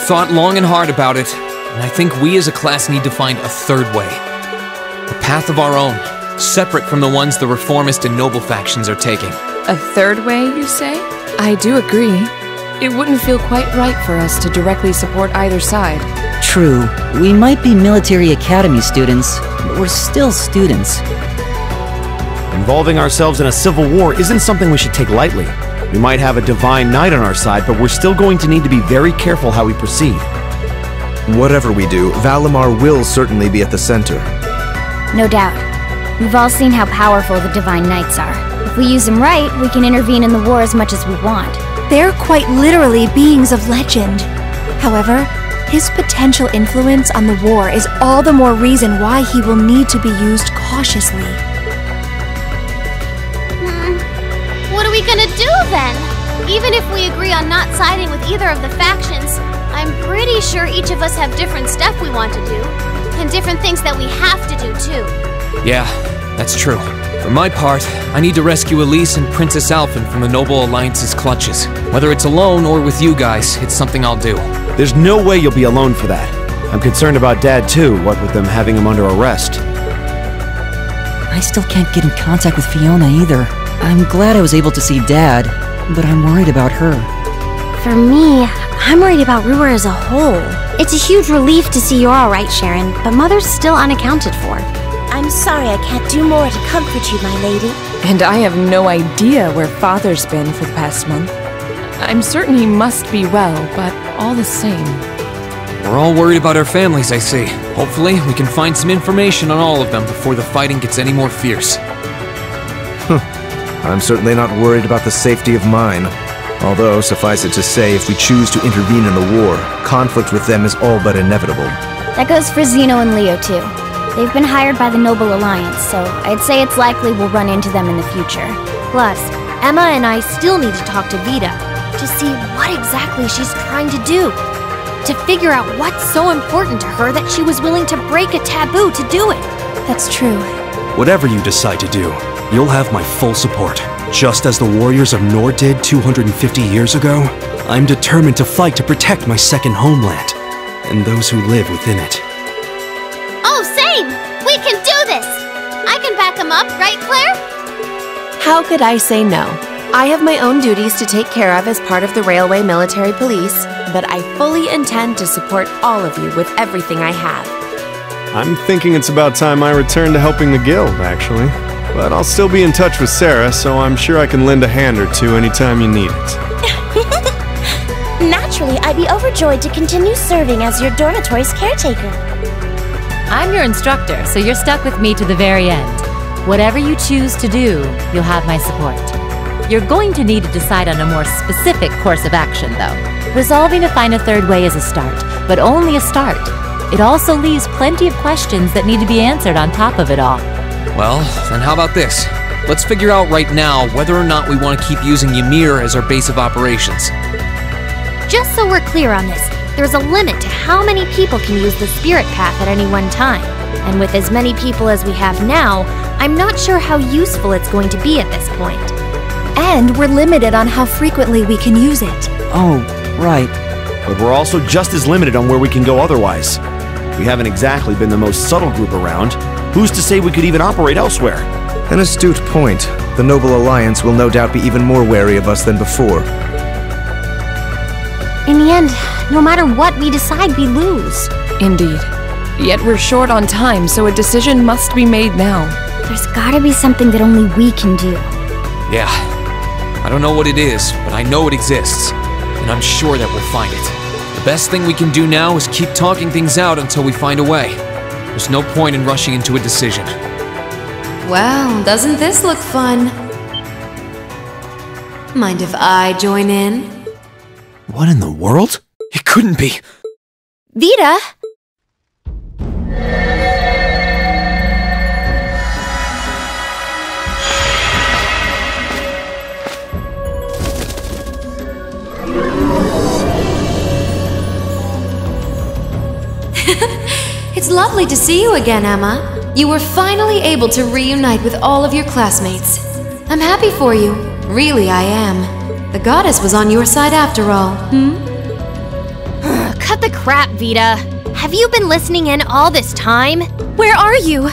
I've thought long and hard about it, and I think we as a class need to find a third way. A path of our own, separate from the ones the reformist and noble factions are taking. A third way, you say? I do agree. It wouldn't feel quite right for us to directly support either side. True. We might be military academy students, but we're still students. Involving ourselves in a civil war isn't something we should take lightly. We might have a divine knight on our side, but we're still going to need to be very careful how we proceed. Whatever we do, Valimar will certainly be at the center. No doubt. We've all seen how powerful the Divine Knights are. If we use them right, we can intervene in the war as much as we want. They're quite literally beings of legend. However, his potential influence on the war is all the more reason why he will need to be used cautiously. What are we gonna do then? Even if we agree on not siding with either of the factions, I'm pretty sure each of us have different stuff we want to do, and different things that we have to do too. Yeah, that's true. For my part, I need to rescue Elise and Princess Alphen from the Noble Alliance's clutches. Whether it's alone or with you guys, it's something I'll do. There's no way you'll be alone for that. I'm concerned about Dad too, what with them having him under arrest. I still can't get in contact with Fiona either. I'm glad I was able to see Dad, but I'm worried about her. For me, I'm worried about Ruhr as a whole. It's a huge relief to see you're alright, Sharon, but Mother's still unaccounted for. I'm sorry I can't do more to comfort you, my lady. And I have no idea where Father's been for the past month. I'm certain he must be well, but all the same. We're all worried about our families, I see. Hopefully, we can find some information on all of them before the fighting gets any more fierce. I'm certainly not worried about the safety of mine. Although, suffice it to say, if we choose to intervene in the war, conflict with them is all but inevitable. That goes for Zeno and Leo too. They've been hired by the Noble Alliance, so I'd say it's likely we'll run into them in the future. Plus, Emma and I still need to talk to Vita to see what exactly she's trying to do. To figure out what's so important to her that she was willing to break a taboo to do it. That's true. Whatever you decide to do, you'll have my full support. Just as the warriors of Nord did 250 years ago, I'm determined to fight to protect my second homeland, and those who live within it. Oh, same! We can do this! I can back him up, right, Claire? How could I say no? I have my own duties to take care of as part of the Railway Military Police, but I fully intend to support all of you with everything I have. I'm thinking it's about time I return to helping the guild, actually. But I'll still be in touch with Sarah, so I'm sure I can lend a hand or two anytime you need it. Naturally, I'd be overjoyed to continue serving as your dormitory's caretaker. I'm your instructor, so you're stuck with me to the very end. Whatever you choose to do, you'll have my support. You're going to need to decide on a more specific course of action, though. Resolving to find a third way is a start, but only a start. It also leaves plenty of questions that need to be answered on top of it all. Well, then how about this? Let's figure out right now whether or not we want to keep using Ymir as our base of operations. Just so we're clear on this, there's a limit to how many people can use the spirit path at any one time. And with as many people as we have now, I'm not sure how useful it's going to be at this point. And we're limited on how frequently we can use it. Oh, right. But we're also just as limited on where we can go otherwise. We haven't exactly been the most subtle group around. Who's to say we could even operate elsewhere? An astute point. The Noble Alliance will no doubt be even more wary of us than before. In the end, no matter what we decide, we lose. Indeed. Yet we're short on time, so a decision must be made now. There's gotta be something that only we can do. Yeah. I don't know what it is, but I know it exists. And I'm sure that we'll find it. The best thing we can do now is keep talking things out until we find a way. There's no point in rushing into a decision. Well, doesn't this look fun? Mind if I join in? What in the world? It couldn't be. Vita! It's lovely to see you again, Emma. You were finally able to reunite with all of your classmates. I'm happy for you. Really, I am. The goddess was on your side after all, cut the crap, Vita. Have you been listening in all this time? Where are you?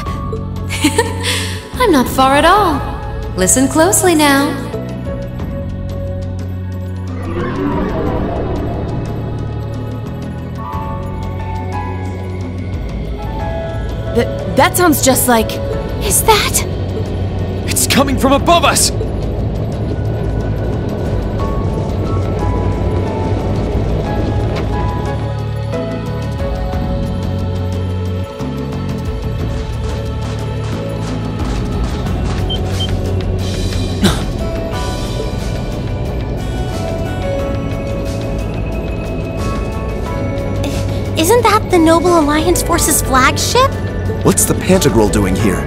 I'm not far at all. Listen closely now. That sounds just like... Is that? It's coming from above us! Isn't that the Noble Alliance Force's flagship? What's the Pantagruel doing here?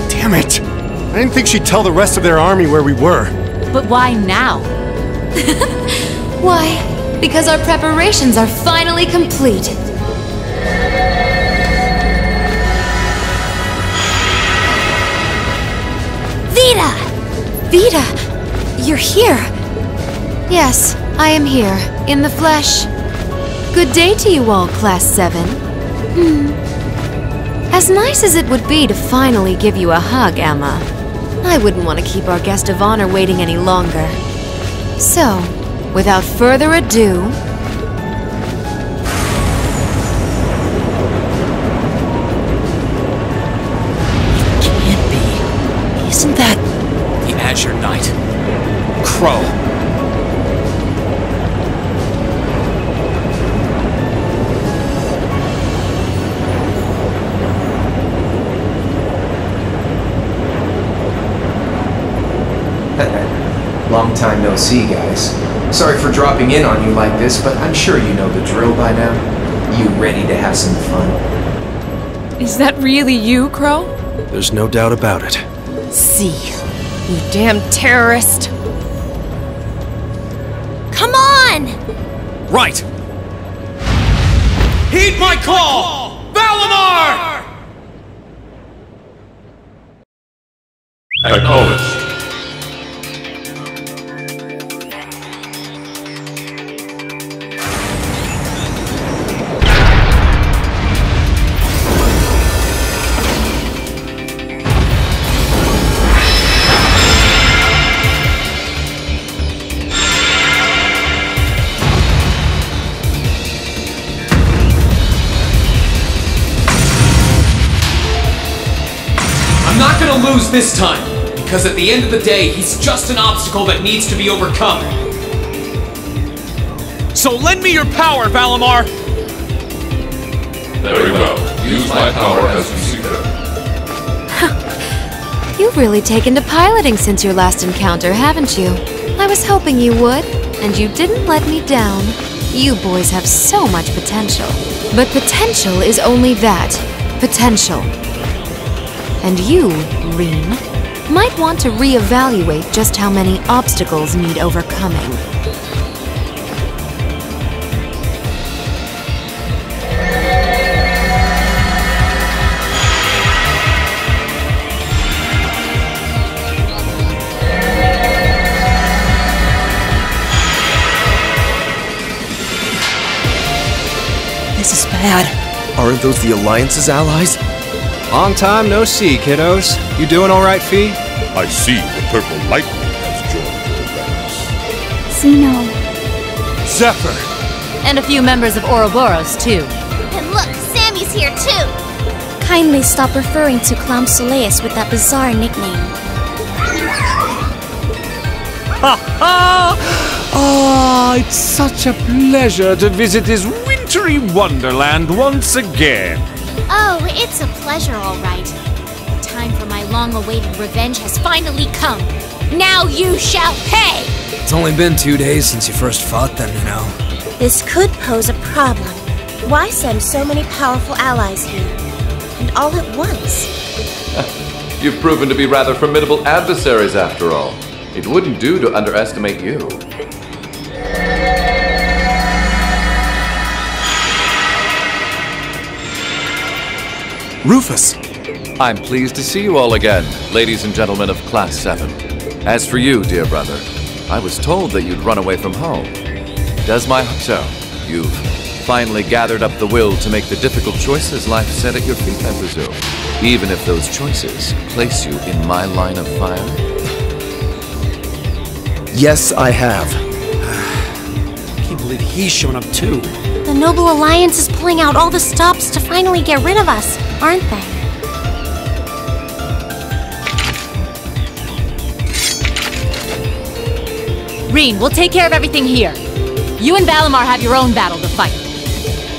Damn it! I didn't think she'd tell the rest of their army where we were. But why now? Why? Because our preparations are finally complete. Vita! Vita! You're here! Yes, I am here, in the flesh. Good day to you all, Class 7. As nice as it would be to finally give you a hug, Emma, I wouldn't want to keep our guest of honor waiting any longer. So, without further ado... Can't be. Isn't that... The Azure Knight. Crow. Long time no see, guys. Sorry for dropping in on you like this, but I'm sure you know the drill by now. You ready to have some fun? Is that really you, Crow? There's no doubt about it. See, you damn terrorist. Come on! Right! Heed my call! Valimar! Acknowledged. I'm not gonna lose this time, because at the end of the day, he's just an obstacle that needs to be overcome. So lend me your power, Valimar! Very well. Use my power as you see fit. You've really taken to piloting since your last encounter, haven't you? I was hoping you would, and you didn't let me down. You boys have so much potential. But potential is only that. Potential. And you, Reen, might want to reevaluate just how many obstacles need overcoming. This is bad. Aren't those the Alliance's allies? Long time no see, kiddos. You doing all right, Fee? I see the purple lightning has joined your ranks. Xeno. Zephyr! And a few members of Ouroboros, too. And look, Sammy's here too! Kindly stop referring to Clown Soleus with that bizarre nickname. Ha ha! Ah, it's such a pleasure to visit this wintry wonderland once again. Oh, it's a pleasure, all right. The time for my long-awaited revenge has finally come. Now you shall pay! It's only been 2 days since you first fought them, you know. This could pose a problem. Why send so many powerful allies here? And all at once? You've proven to be rather formidable adversaries after all. It wouldn't do to underestimate you. Rufus! I'm pleased to see you all again, ladies and gentlemen of Class 7. As for you, dear brother, I was told that you'd run away from home. So, you've finally gathered up the will to make the difficult choices life set at your feet, I presume. Even if those choices place you in my line of fire. Yes, I have. I can't believe he's shown up too. The Noble Alliance is pulling out all the stops to finally get rid of us, aren't they? Reen, we'll take care of everything here. You and Valimar have your own battle to fight.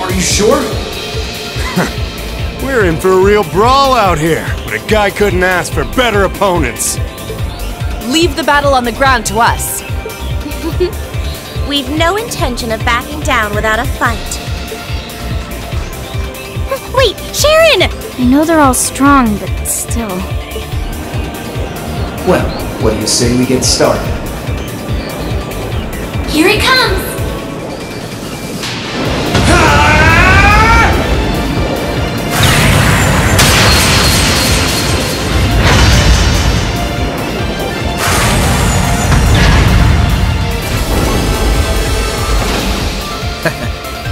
Are you sure? We're in for a real brawl out here, but a guy couldn't ask for better opponents. Leave the battle on the ground to us. We've no intention of backing down without a fight. Wait, Sharon! I know they're all strong, but still. Well, what do you say we get started? Here it comes!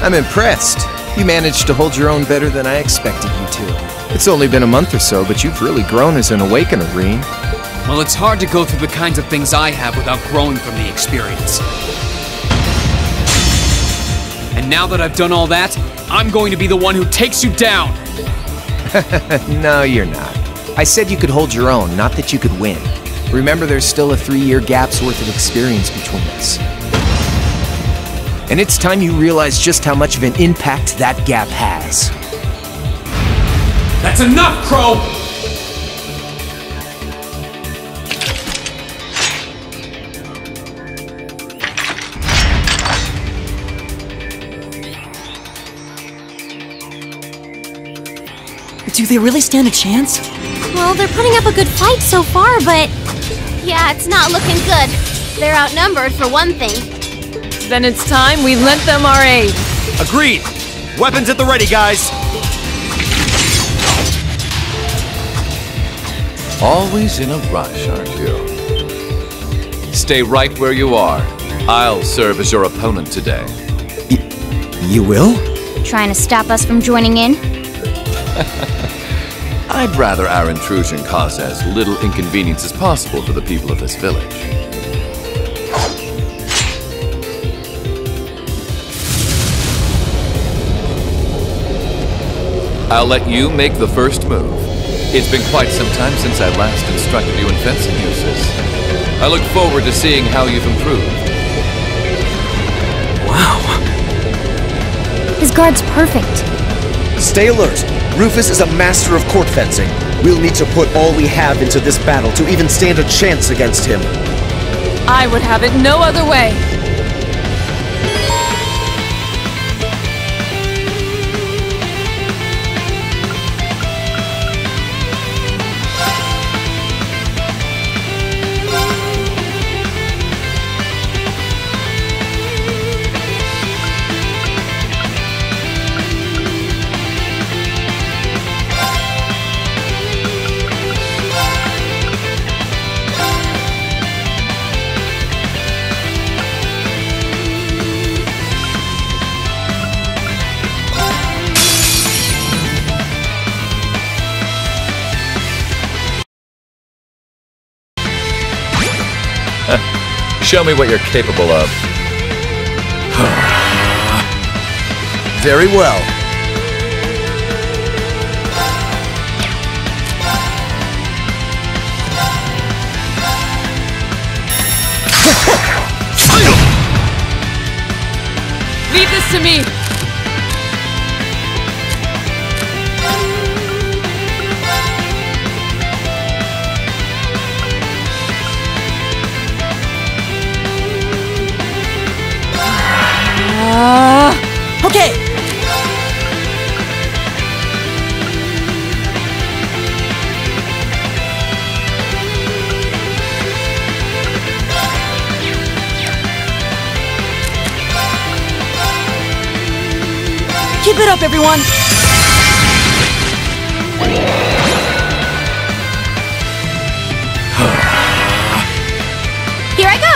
I'm impressed. You managed to hold your own better than I expected you to. It's only been a month or so, but you've really grown as an Awakener, Reen. Well, it's hard to go through the kinds of things I have without growing from the experience. And now that I've done all that, I'm going to be the one who takes you down! No, you're not. I said you could hold your own, not that you could win. Remember, there's still a 3-year gap's worth of experience between us. And it's time you realize just how much of an impact that gap has. That's enough, Crow! Do they really stand a chance? Well, they're putting up a good fight so far, but... Yeah, it's not looking good. They're outnumbered for one thing. Then it's time we lent them our aid. Agreed! Weapons at the ready, guys! Always in a rush, aren't you? Stay right where you are. I'll serve as your opponent today. You will? Trying to stop us from joining in? I'd rather our intrusion cause as little inconvenience as possible for the people of this village. I'll let you make the first move. It's been quite some time since I last instructed you in fencing uses. I look forward to seeing how you've improved. Wow. His guard's perfect. Stay alert. Rufus is a master of court fencing. We'll need to put all we have into this battle to even stand a chance against him. I would have it no other way. Show me what you're capable of. Very well. Leave this to me. Okay. Keep it up, everyone. Here I go!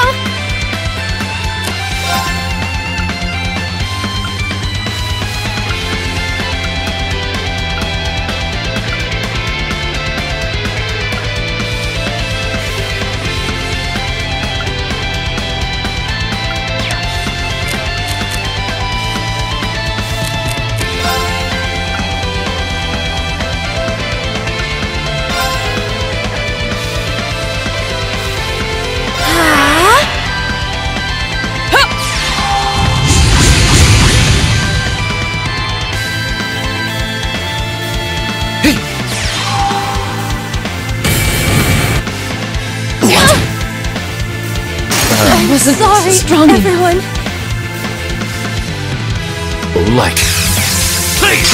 wasn't Sorry, strong enough. everyone. Light. Please!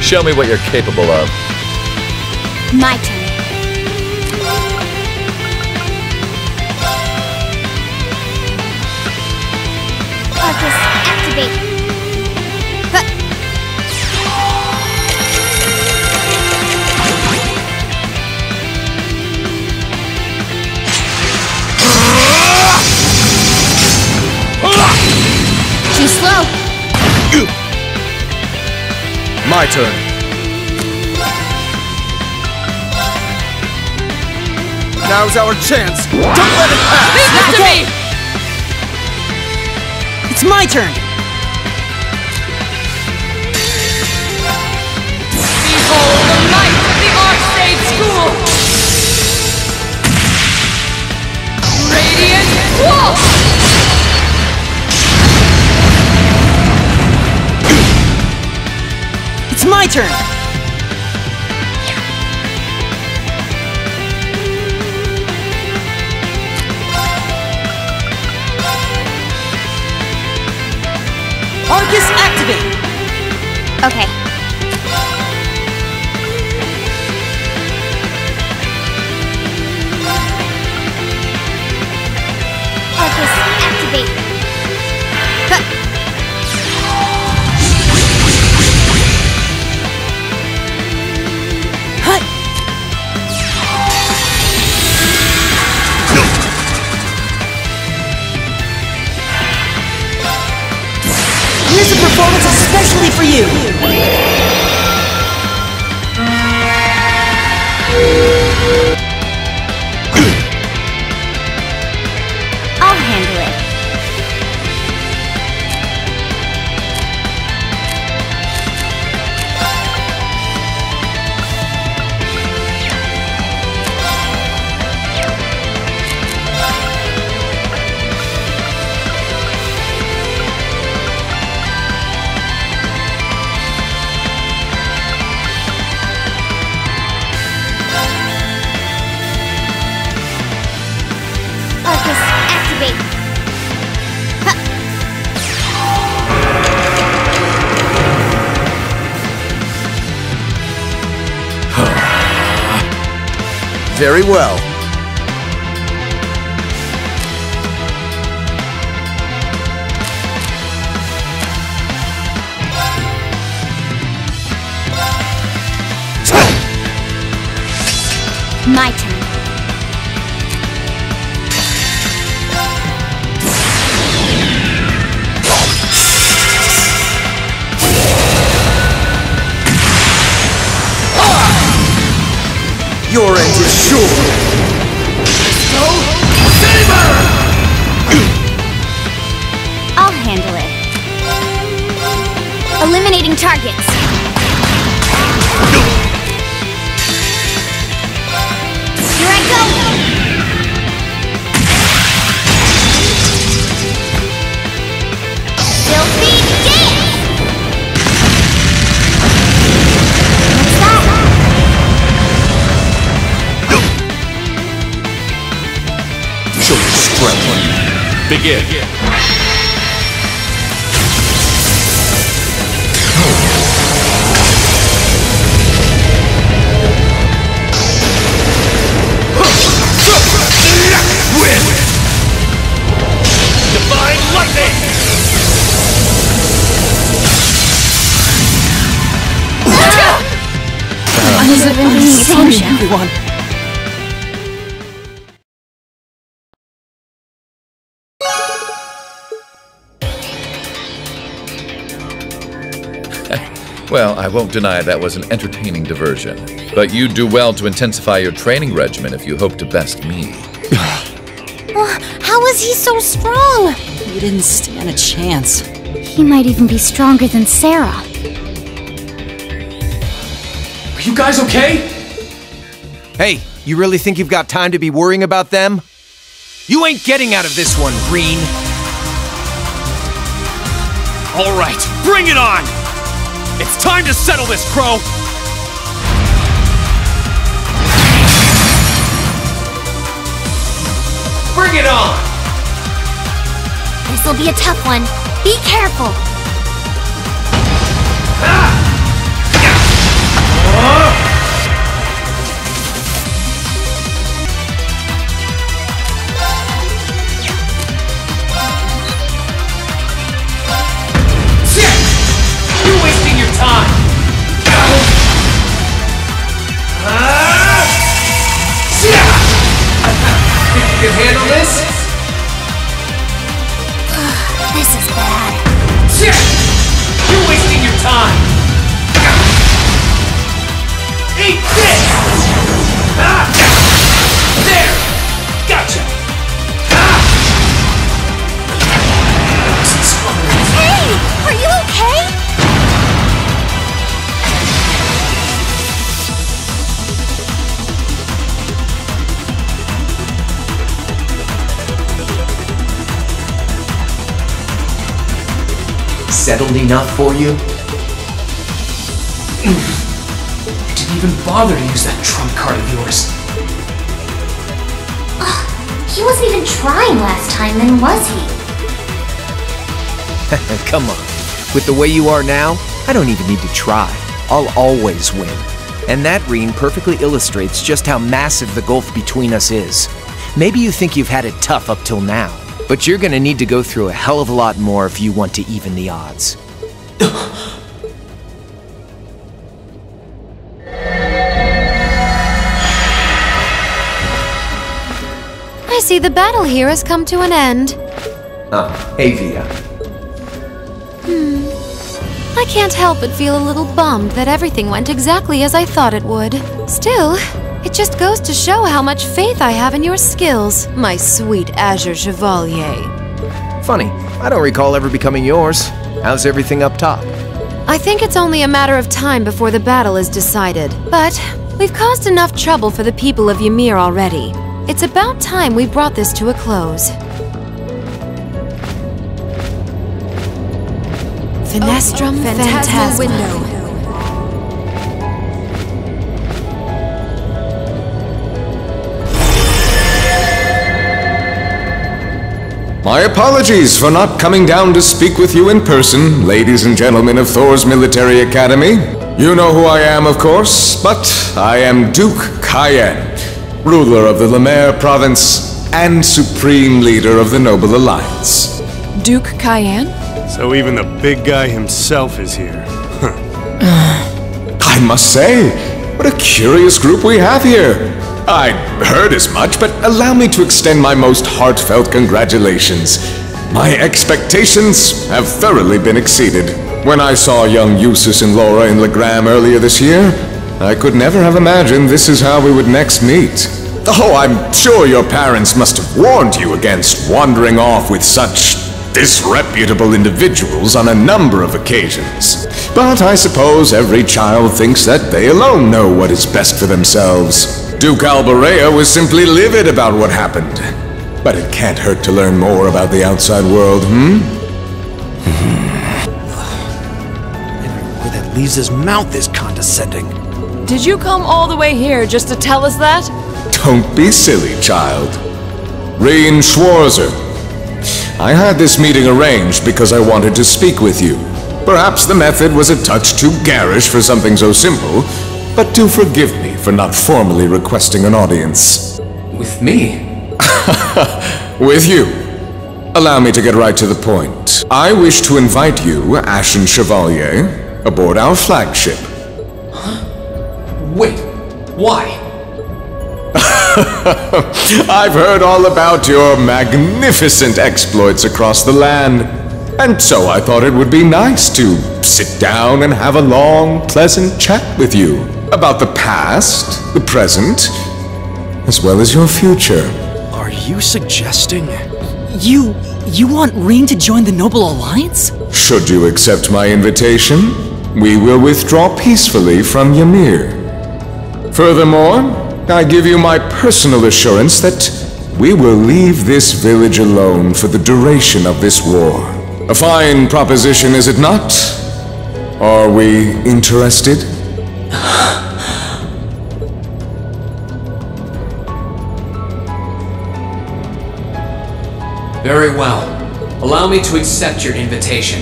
Show me what you're capable of. My turn. Arcus, activate. Too slow. My turn. Now's our chance. Don't let it pass. Leave that to me! It's my turn! Behold the light of the Archsage School! Radiant Wolf! It's my turn! Arcus activate! Okay. Arcus, activate. Here's a performance especially for you! I'll handle it. Arcus, activate. Very well. My turn. Your end is sure. I'll handle it. Eliminating targets. Here I go! Filthy dance! What's that? Show your strength. Begin. Win! Divine lightning! What is it being everyone? Well, I won't deny that was an entertaining diversion. But you'd do well to intensify your training regimen if you hope to best me. How is he so strong? You didn't stand a chance. He might even be stronger than Sarah. Are you guys okay? Hey, You really think you've got time to be worrying about them? You ain't getting out of this one, Green. All right, bring it on! It's time to settle this, Crow! Bring it on! This'll be a tough one. Be careful. You're wasting your time! Think you can handle this? This is bad. You're wasting your time! Eat this! There! Gotcha! Hey! Are you okay? Settled enough for you? You didn't even bother to use that trump card of yours. He wasn't even trying last time, then was he? Come on. With the way you are now, I don't even need to try. I'll always win. And that ring perfectly illustrates just how massive the gulf between us is. Maybe you think you've had it tough up till now, but you're gonna need to go through a hell of a lot more if you want to even the odds. I see the battle here has come to an end. Oh, hey Via. I can't help but feel a little bummed that everything went exactly as I thought it would. Still, it just goes to show how much faith I have in your skills, my sweet Azure Chevalier. Funny, I don't recall ever becoming yours. How's everything up top? I think it's only a matter of time before the battle is decided. But we've caused enough trouble for the people of Ymir already. It's about time we brought this to a close. Finestrum Phantasma Window. My apologies for not coming down to speak with you in person, ladies and gentlemen of Thor's Military Academy. You know who I am, of course, but I am Duke Cayenne, ruler of the Lemaire province and supreme leader of the Noble Alliance. Duke Cayenne? So even the big guy himself is here. I must say, what a curious group we have here. I'd heard as much, but allow me to extend my most heartfelt congratulations. My expectations have thoroughly been exceeded. When I saw young Eustace and Laura in Legram earlier this year, I could never have imagined this is how we would next meet. Oh, I'm sure your parents must have warned you against wandering off with such disreputable individuals on a number of occasions. But I suppose every child thinks that they alone know what is best for themselves. Duke Alborea was simply livid about what happened. But it can't hurt to learn more about the outside world, Everywhere that leaves his mouth is condescending. Did you come all the way here just to tell us that? Don't be silly, child. Reen Schwarzer. I had this meeting arranged because I wanted to speak with you. Perhaps the method was a touch too garish for something so simple, but do forgive me for not formally requesting an audience. With me? With you. Allow me to get right to the point. I wish to invite you, Ashen Chevalier, aboard our flagship. Wait, why? I've heard all about your magnificent exploits across the land, and so I thought it would be nice to sit down and have a long, pleasant chat with you about the past, the present, as well as your future. Are you suggesting? You want Reen to join the Noble Alliance? Should you accept my invitation, we will withdraw peacefully from Ymir. Furthermore, I give you my personal assurance that we will leave this village alone for the duration of this war. A fine proposition, is it not? Are we interested? Very well. Allow me to accept your invitation.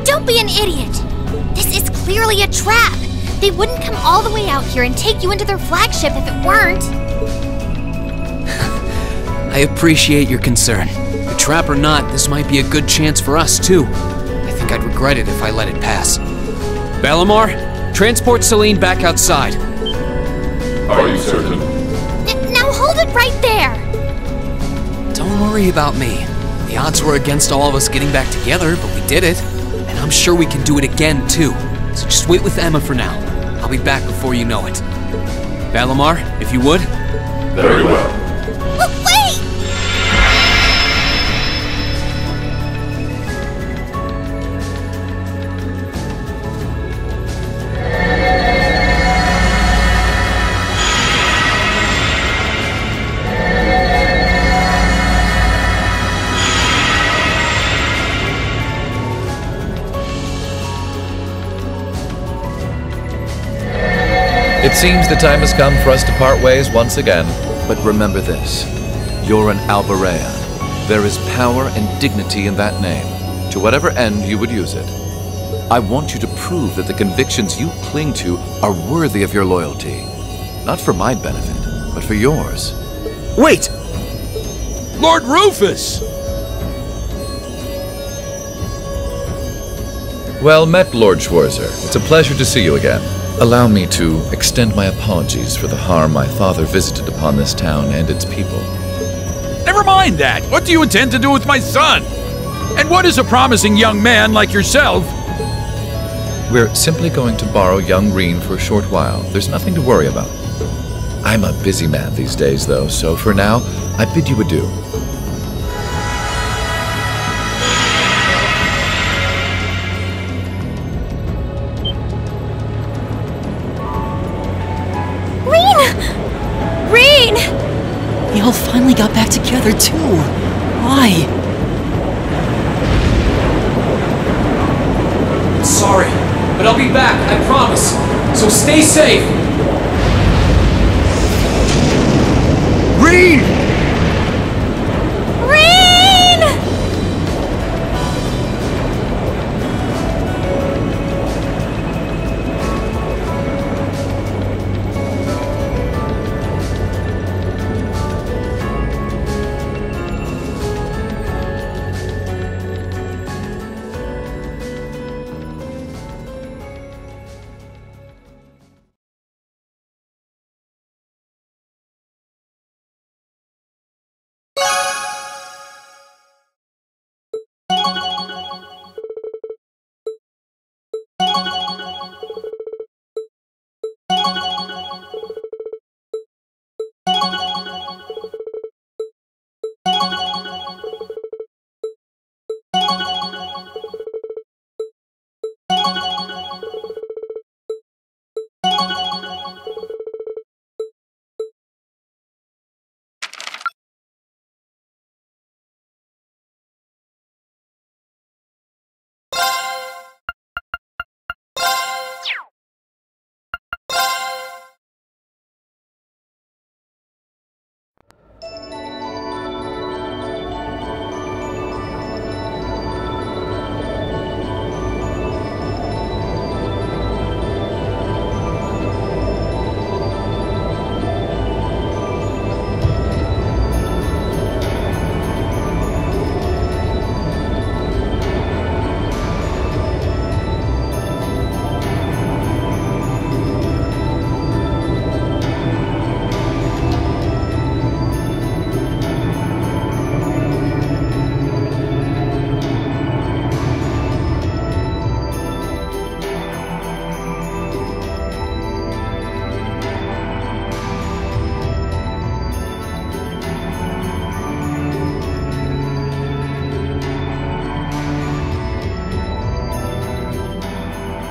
Don't be an idiot! This is clearly a trap! They wouldn't come all the way out here and take you into their flagship if it weren't! I appreciate your concern. A trap or not, this might be a good chance for us, too. I think I'd regret it if I let it pass. Valimar, transport Celine back outside. Are you certain? Now hold it right there! Don't worry about me. The odds were against all of us getting back together, but we did it. And I'm sure we can do it again, too. So just wait with Emma for now. I'll be back before you know it. Valimar, if you would. Very well. Wait! It seems the time has come for us to part ways once again. But remember this. You're an Albarean. There is power and dignity in that name, to whatever end you would use it. I want you to prove that the convictions you cling to are worthy of your loyalty. Not for my benefit, but for yours. Wait! Lord Rufus! Well met, Lord Schwarzer. It's a pleasure to see you again. Allow me to extend my apologies for the harm my father visited upon this town and its people. Never mind that! What do you intend to do with my son? And what is a promising young man like yourself? We're simply going to borrow young Reen for a short while. There's nothing to worry about. I'm a busy man these days, though, so for now, I bid you adieu. They all finally got back together, too. Why? I'm sorry, but I'll be back, I promise. So stay safe. Reen! Reen!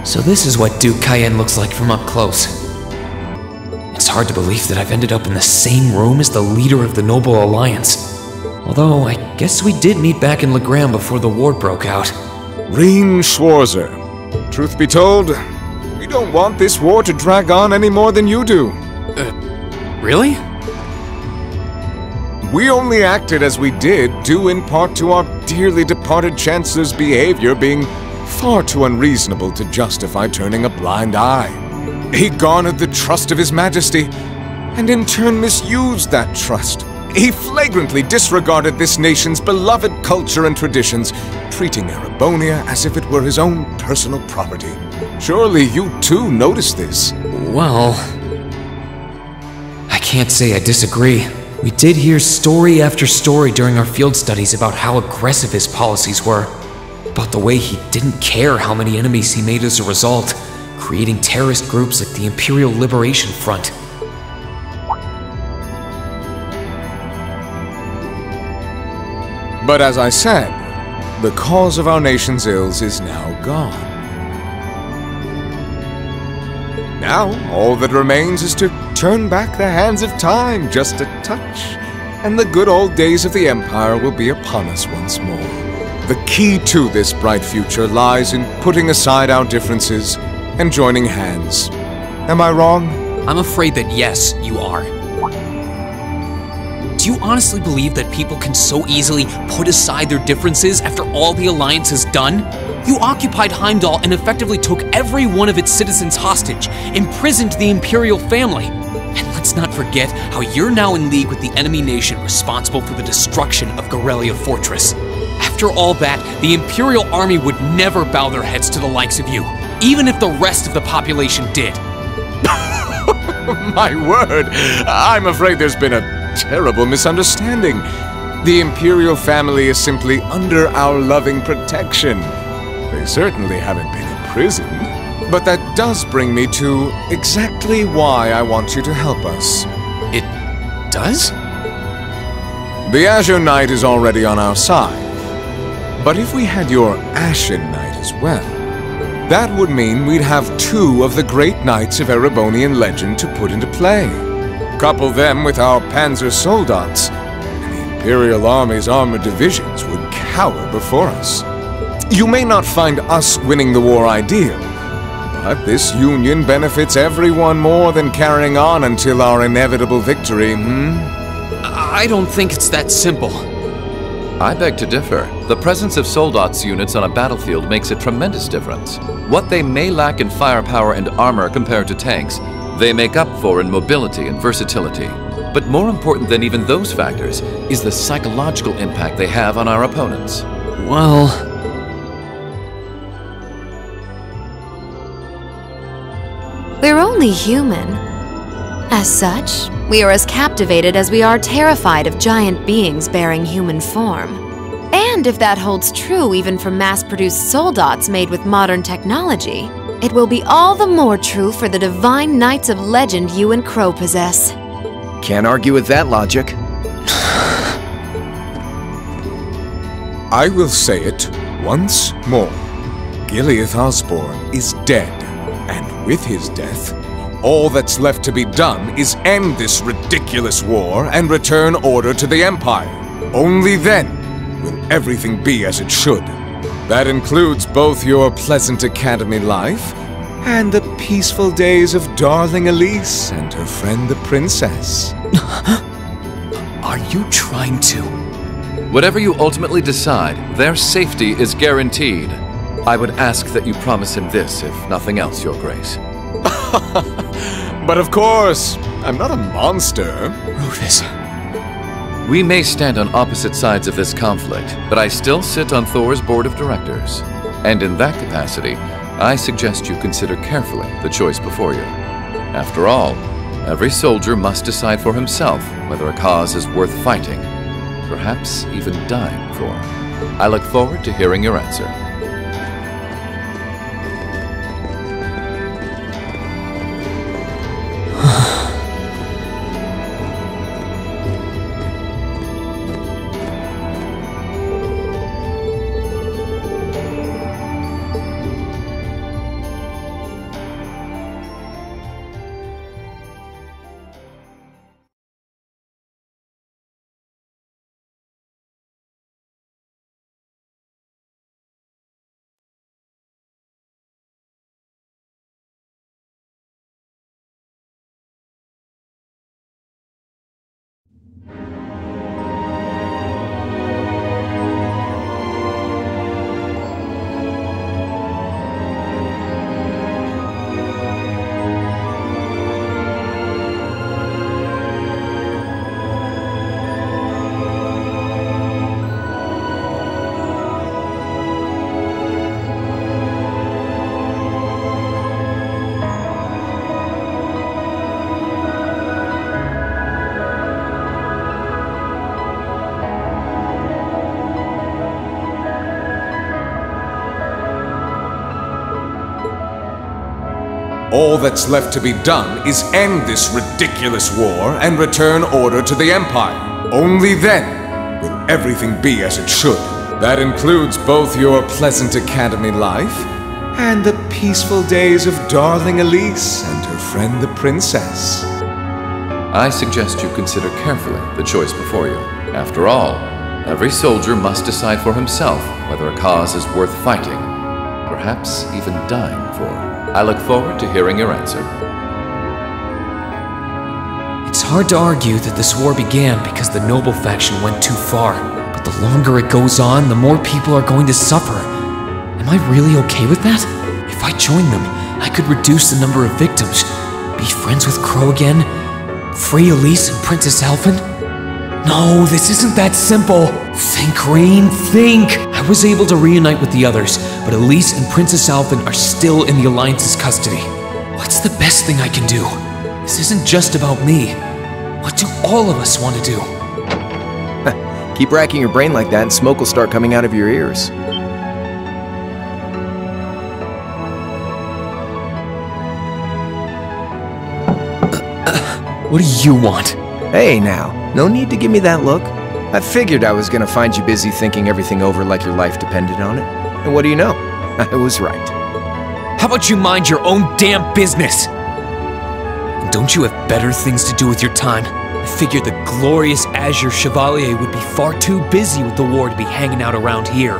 So this is what Duke Cayenne looks like from up close. hard to believe that I've ended up in the same room as the leader of the Noble Alliance. Although, I guess we did meet back in Legram before the war broke out. Reen Schwarzer. Truth be told, we don't want this war to drag on any more than you do. Really? We only acted as we did due in part to our dearly departed Chancellor's behavior being far too unreasonable to justify turning a blind eye. He garnered the trust of His Majesty, and in turn misused that trust. He flagrantly disregarded this nation's beloved culture and traditions, treating Erebonia as if it were his own personal property. Surely you too noticed this. Well, I can't say I disagree. We did hear story after story during our field studies about how aggressive his policies were, about the way he didn't care how many enemies he made as a result, creating terrorist groups like the Imperial Liberation Front. But as I said, the cause of our nation's ills is now gone. Now, all that remains is to turn back the hands of time just a touch, and the good old days of the Empire will be upon us once more. The key to this bright future lies in putting aside our differences and joining hands. Am I wrong? I'm afraid that yes, you are. Do you honestly believe that people can so easily put aside their differences after all the Alliance has done? You occupied Heimdall and effectively took every one of its citizens hostage, imprisoned the Imperial family. And let's not forget how you're now in league with the enemy nation responsible for the destruction of Gorelia Fortress. After all that, the Imperial army would never bow their heads to the likes of you, even if the rest of the population did. My word, I'm afraid there's been a terrible misunderstanding. The Imperial family is simply under our loving protection. They certainly haven't been imprisoned. But that does bring me to exactly why I want you to help us. It does? The Azure Knight is already on our side. But if we had your Ashen Knight as well, that would mean we'd have two of the great knights of Erebonian legend to put into play. Couple them with our Panzer Soldats, and the Imperial Army's armored divisions would cower before us. You may not find us winning the war ideal, but this union benefits everyone more than carrying on until our inevitable victory, I don't think it's that simple. I beg to differ. The presence of Soldats units on a battlefield makes a tremendous difference. What they may lack in firepower and armor compared to tanks, they make up for in mobility and versatility. But more important than even those factors is the psychological impact they have on our opponents. Well... We're only human. As such, we are as captivated as we are terrified of giant beings bearing human form. And if that holds true even for mass-produced soldats made with modern technology, it will be all the more true for the divine knights of legend you and Crow possess. Can't argue with that logic. I will say it once more. Gileath Osborne is dead, and with his death, all that's left to be done is end this ridiculous war and return order to the Empire. Only then will everything be as it should. That includes both your pleasant academy life and the peaceful days of darling Elise and her friend the princess. Are you trying to? Whatever you ultimately decide, their safety is guaranteed. I would ask that you promise him this, if nothing else, Your Grace. But of course, I'm not a monster. Rufus. We may stand on opposite sides of this conflict, but I still sit on Thor's board of directors. And in that capacity, I suggest you consider carefully the choice before you. After all, every soldier must decide for himself whether a cause is worth fighting, perhaps even dying for. I look forward to hearing your answer. All that's left to be done is end this ridiculous war and return order to the Empire. Only then will everything be as it should. That includes both your pleasant academy life and the peaceful days of darling Elise and her friend the princess. I suggest you consider carefully the choice before you. After all, every soldier must decide for himself whether a cause is worth fighting, perhaps even dying for. I look forward to hearing your answer. It's hard to argue that this war began because the noble faction went too far. But the longer it goes on, the more people are going to suffer. Am I really okay with that? If I joined them, I could reduce the number of victims, be friends with Crow again, free Elise and Princess Alphen? No, this isn't that simple. Think, Rain, think! I was able to reunite with the others, but Elise and Princess Alphen are still in the Alliance's custody. What's the best thing I can do? This isn't just about me. What do all of us want to do? Keep racking your brain like that and smoke will start coming out of your ears. What do you want? Hey now, no need to give me that look. I figured I was gonna find you busy thinking everything over like your life depended on it. And what do you know? I was right. How about you mind your own damn business? And don't you have better things to do with your time? I figured the glorious Azure Chevalier would be far too busy with the war to be hanging out around here.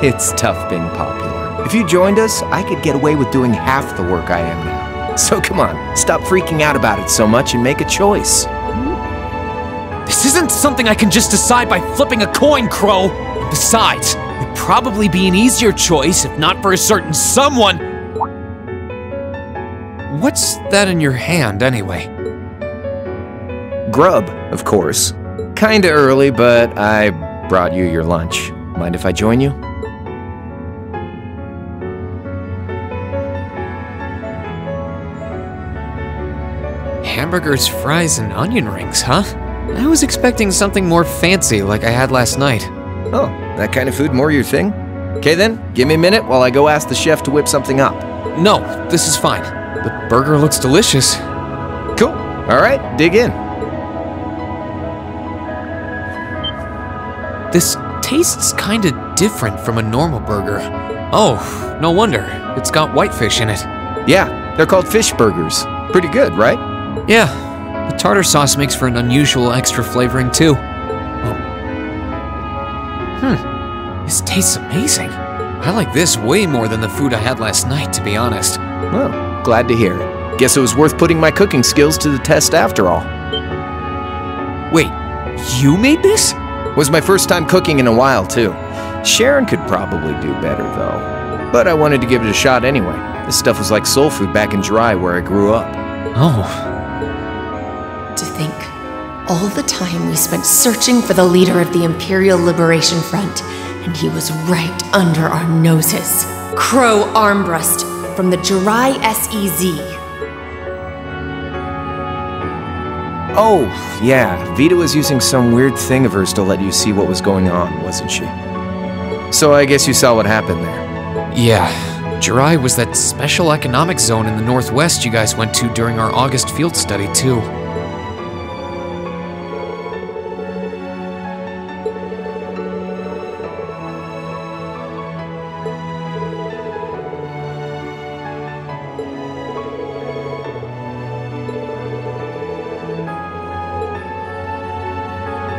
It's tough being popular. If you joined us, I could get away with doing half the work I am now. So come on, stop freaking out about it so much and make a choice. This isn't something I can just decide by flipping a coin, Crow. And besides, it'd probably be an easier choice if not for a certain someone. What's that in your hand, anyway? Grub, of course. Kinda early, but I brought you your lunch. Mind if I join you? Hamburgers, fries, and onion rings, huh? I was expecting something more fancy like I had last night. Oh, that kind of food more your thing? Okay then, give me a minute while I go ask the chef to whip something up. No, this is fine. The burger looks delicious. Cool. Alright, dig in. This tastes kinda different from a normal burger. Oh, no wonder. It's got whitefish in it. Yeah, they're called fish burgers. Pretty good, right? Yeah. The tartar sauce makes for an unusual extra flavoring, too. This tastes amazing. I like this way more than the food I had last night, to be honest. Well, glad to hear it. Guess it was worth putting my cooking skills to the test after all. Wait, you made this? Was my first time cooking in a while, too. Sharon could probably do better, though. But I wanted to give it a shot anyway. This stuff was like soul food back in Jirai, where I grew up. Oh. To think, all the time we spent searching for the leader of the Imperial Liberation Front, and he was right under our noses. Crow Armbrust from the Jirai SEZ. Oh, yeah, Vita was using some weird thing of hers to let you see what was going on, wasn't she? So I guess you saw what happened there. Yeah. Jirai was that special economic zone in the northwest you guys went to during our August field study, too.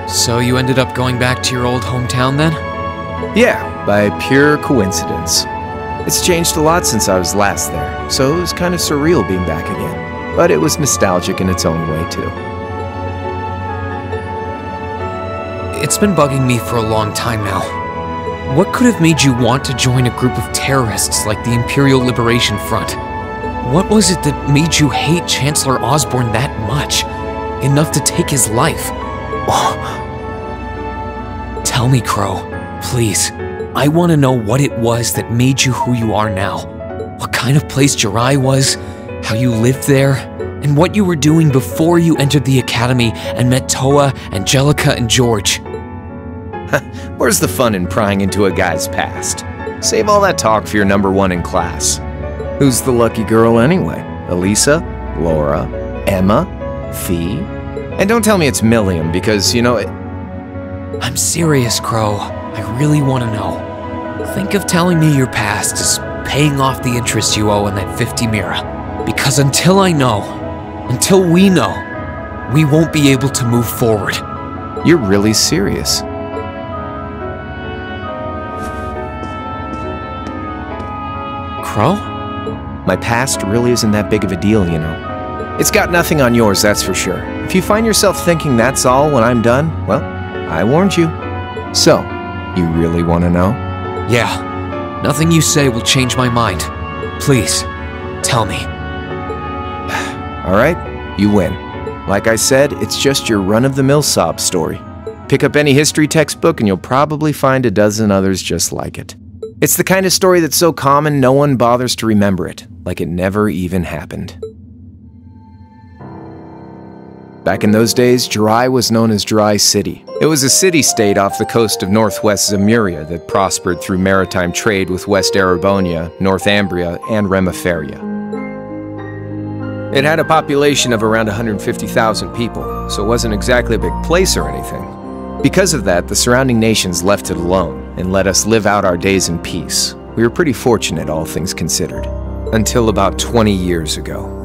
So you ended up going back to your old hometown then? Yeah, by pure coincidence. It's changed a lot since I was last there, so it was kind of surreal being back again. But it was nostalgic in its own way, too. It's been bugging me for a long time now. What could have made you want to join a group of terrorists like the Imperial Liberation Front? What was it that made you hate Chancellor Osborne that much? Enough to take his life? Tell me, Crow, please. I want to know what it was that made you who you are now. What kind of place Jirai was, how you lived there, and what you were doing before you entered the academy and met Toa, Angelica, and George. Where's the fun in prying into a guy's past? Save all that talk for your number one in class. Who's the lucky girl anyway? Elisa? Laura? Emma? Fee? And don't tell me it's Milliam, because, you know, I'm serious, Crow. I really want to know. Think of telling me your past as paying off the interest you owe in that 50 mira. Because until I know, until we know, we won't be able to move forward. You're really serious. Crow? My past really isn't that big of a deal, you know. It's got nothing on yours, that's for sure. If you find yourself thinking that's all when I'm done, well, I warned you. So, you really want to know? Yeah. Nothing you say will change my mind. Please, tell me. All right, you win. Like I said, it's just your run-of-the-mill sob story. Pick up any history textbook and you'll probably find a dozen others just like it. It's the kind of story that's so common no one bothers to remember it, like it never even happened. Back in those days, Jirai was known as Jirai City. It was a city-state off the coast of northwest Zemuria that prospered through maritime trade with West Erebonia, Northumbria, and Remiferia. It had a population of around 150,000 people, so it wasn't exactly a big place or anything. Because of that, the surrounding nations left it alone and let us live out our days in peace. We were pretty fortunate, all things considered. Until about 20 years ago.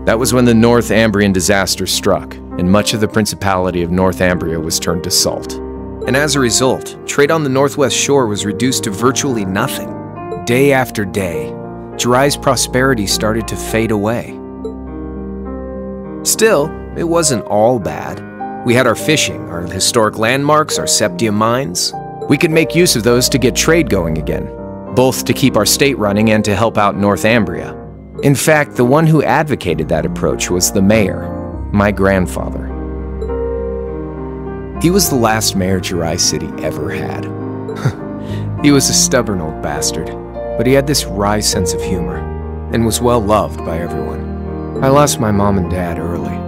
That was when the Northumbrian disaster struck, and much of the Principality of Northumbria was turned to salt. And as a result, trade on the northwest shore was reduced to virtually nothing. Day after day, Jirai's prosperity started to fade away. Still, it wasn't all bad. We had our fishing, our historic landmarks, our septium mines. We could make use of those to get trade going again, both to keep our state running and to help out Northumbria. In fact, the one who advocated that approach was the mayor, my grandfather. He was the last mayor Jirai City ever had. He was a stubborn old bastard, but he had this wry sense of humor, and was well loved by everyone. I lost my mom and dad early,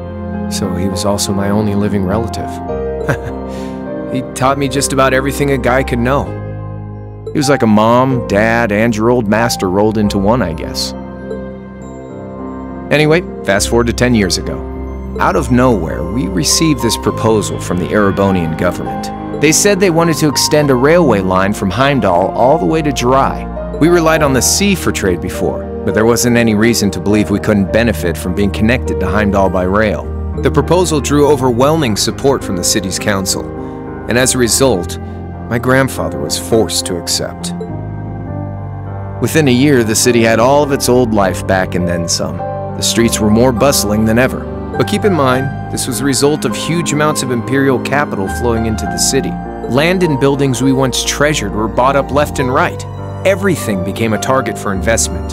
so he was also my only living relative. He taught me just about everything a guy could know. He was like a mom, dad, and your old master rolled into one, I guess. Anyway, fast forward to 10 years ago. Out of nowhere, we received this proposal from the Erebonian government. They said they wanted to extend a railway line from Heimdall all the way to Jirai. We relied on the sea for trade before, but there wasn't any reason to believe we couldn't benefit from being connected to Heimdall by rail. The proposal drew overwhelming support from the city's council, and as a result, my grandfather was forced to accept. Within a year, the city had all of its old life back and then some. The streets were more bustling than ever. But keep in mind, this was a result of huge amounts of imperial capital flowing into the city. Land and buildings we once treasured were bought up left and right. Everything became a target for investment.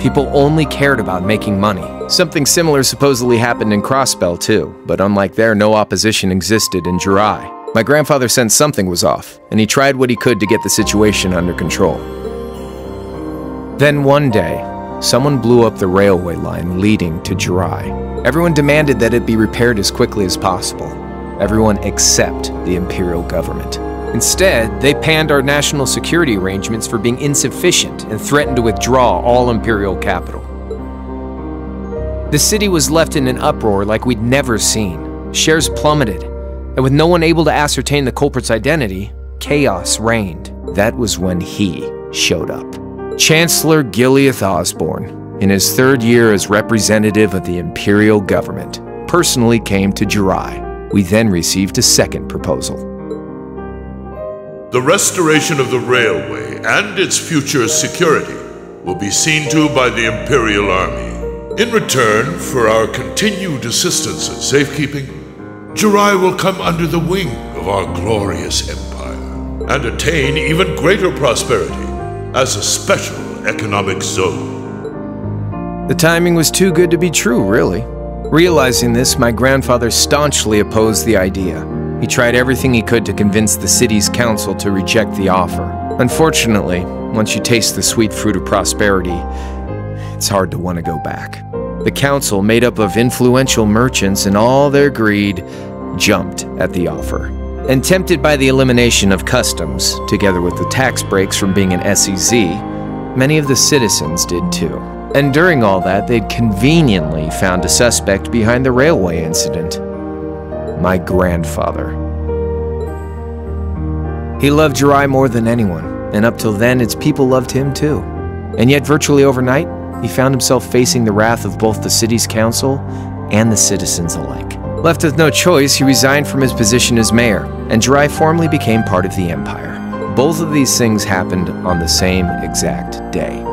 People only cared about making money. Something similar supposedly happened in Crossbell too, but unlike there, no opposition existed in Jirai. My grandfather sensed something was off, and he tried what he could to get the situation under control. Then one day, someone blew up the railway line leading to Jirai. Everyone demanded that it be repaired as quickly as possible. Everyone except the imperial government. Instead, they panned our national security arrangements for being insufficient and threatened to withdraw all imperial capital. The city was left in an uproar like we'd never seen. Shares plummeted, and with no one able to ascertain the culprit's identity, chaos reigned. That was when he showed up. Chancellor Gileath Osborne, in his third year as representative of the imperial government, personally came to Jirai. We then received a second proposal. The restoration of the railway and its future security will be seen to by the Imperial Army. In return for our continued assistance in safekeeping, Jirai will come under the wing of our glorious empire and attain even greater prosperity as a special economic zone. The timing was too good to be true, really. Realizing this, my grandfather staunchly opposed the idea. He tried everything he could to convince the city's council to reject the offer. Unfortunately, once you taste the sweet fruit of prosperity, it's hard to want to go back. The council, made up of influential merchants and all their greed, jumped at the offer. And tempted by the elimination of customs, together with the tax breaks from being an SEZ, many of the citizens did too. And during all that, they'd conveniently found a suspect behind the railway incident. My grandfather. He loved Jirai more than anyone, and up till then, its people loved him too. And yet, virtually overnight, he found himself facing the wrath of both the city's council and the citizens alike. Left with no choice, he resigned from his position as mayor, and Jirai formally became part of the empire. Both of these things happened on the same exact day.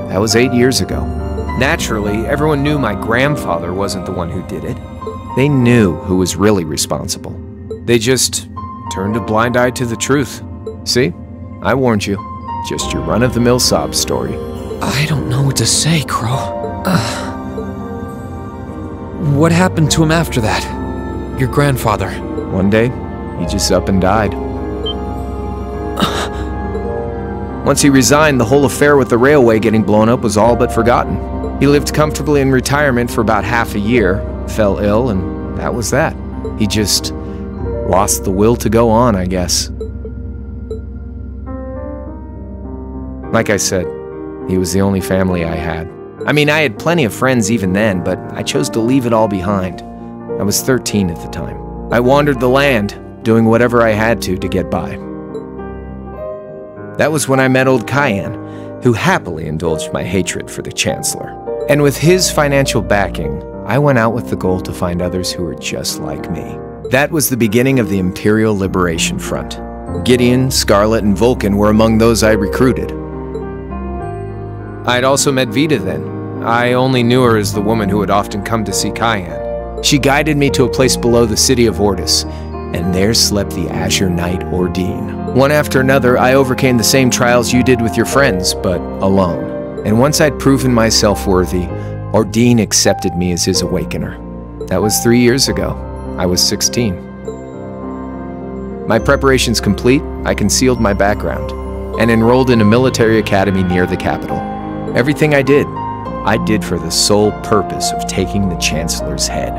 That was 8 years ago. Naturally, everyone knew my grandfather wasn't the one who did it. They knew who was really responsible. They just turned a blind eye to the truth. See? I warned you. Just your run-of-the-mill sob story. I don't know what to say, Crow. What happened to him after that? Your grandfather. One day, he just up and died. Once he resigned, the whole affair with the railway getting blown up was all but forgotten. He lived comfortably in retirement for about half a year, fell ill, and that was that. He just lost the will to go on, I guess. Like I said, he was the only family I had. I mean, I had plenty of friends even then, but I chose to leave it all behind. I was 13 at the time. I wandered the land, doing whatever I had to get by. That was when I met old Cayenne, who happily indulged my hatred for the Chancellor. And with his financial backing, I went out with the goal to find others who were just like me. That was the beginning of the Imperial Liberation Front. Gideon, Scarlet, and Vulcan were among those I recruited. I'd also met Vita then. I only knew her as the woman who had often come to see Cayenne. She guided me to a place below the city of Ortis, and there slept the Azure Knight Ordine. One after another, I overcame the same trials you did with your friends, but alone. And once I'd proven myself worthy, Ordine accepted me as his awakener. That was 3 years ago. I was 16. My preparations complete, I concealed my background, and enrolled in a military academy near the capital. Everything I did for the sole purpose of taking the Chancellor's head.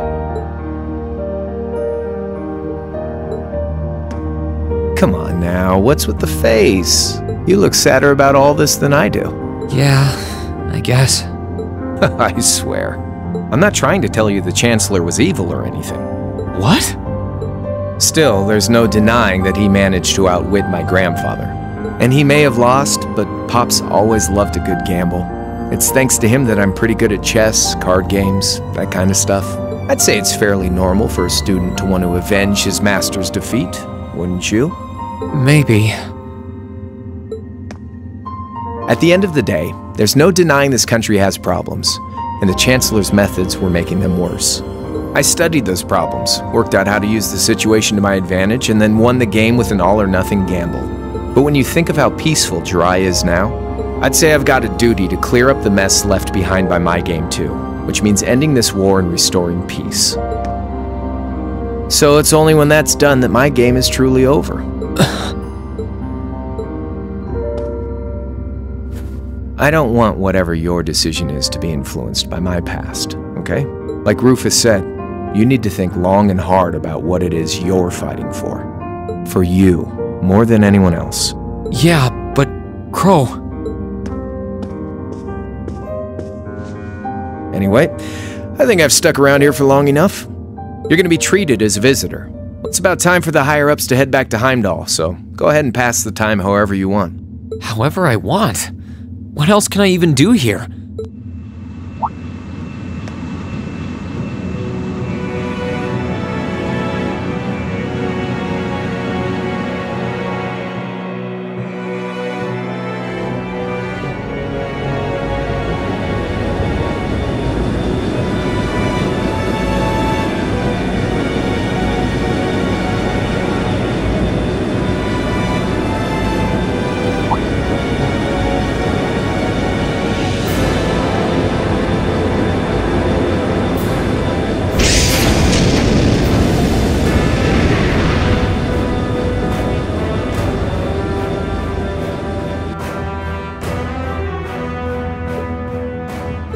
Come on now, what's with the face? You look sadder about all this than I do. Yeah, I guess. I swear. I'm not trying to tell you the Chancellor was evil or anything. What? Still, there's no denying that he managed to outwit my grandfather. And he may have lost, but Pop's always loved a good gamble. It's thanks to him that I'm pretty good at chess, card games, that kind of stuff. I'd say it's fairly normal for a student to want to avenge his master's defeat, wouldn't you? Maybe. At the end of the day, there's no denying this country has problems, and the Chancellor's methods were making them worse. I studied those problems, worked out how to use the situation to my advantage, and then won the game with an all-or-nothing gamble. But when you think of how peaceful Jirai is now, I'd say I've got a duty to clear up the mess left behind by my game too, which means ending this war and restoring peace. So it's only when that's done that my game is truly over. I don't want whatever your decision is to be influenced by my past, okay? Like Rufus said, you need to think long and hard about what it is you're fighting for. For you, more than anyone else. Yeah, but Crow... Anyway, I think I've stuck around here for long enough. You're gonna be treated as a visitor. It's about time for the higher-ups to head back to Heimdall, so go ahead and pass the time however you want. However I want? What else can I even do here?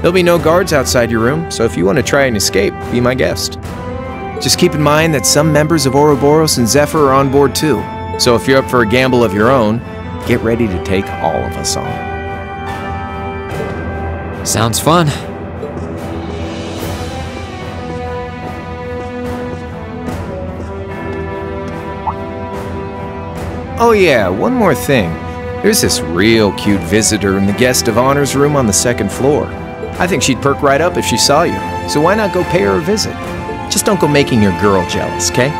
There'll be no guards outside your room, so if you want to try and escape, be my guest. Just keep in mind that some members of Ouroboros and Zephyr are on board too. So if you're up for a gamble of your own, get ready to take all of us on. Sounds fun. Oh yeah, one more thing. There's this real cute visitor in the guest of honors room on the second floor. I think she'd perk right up if she saw you, so why not go pay her a visit? Just don't go making your girl jealous, okay?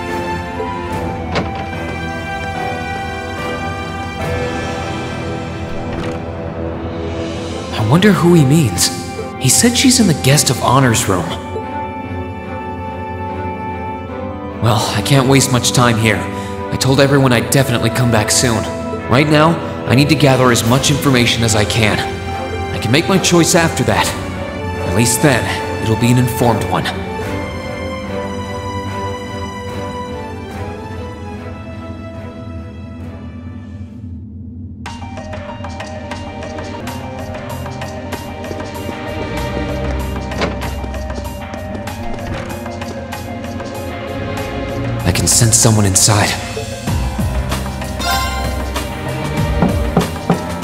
I wonder who he means. He said she's in the guest of honors room. Well, I can't waste much time here. I told everyone I'd definitely come back soon. Right now, I need to gather as much information as I can. I can make my choice after that. At least then, it'll be an informed one. I can sense someone inside.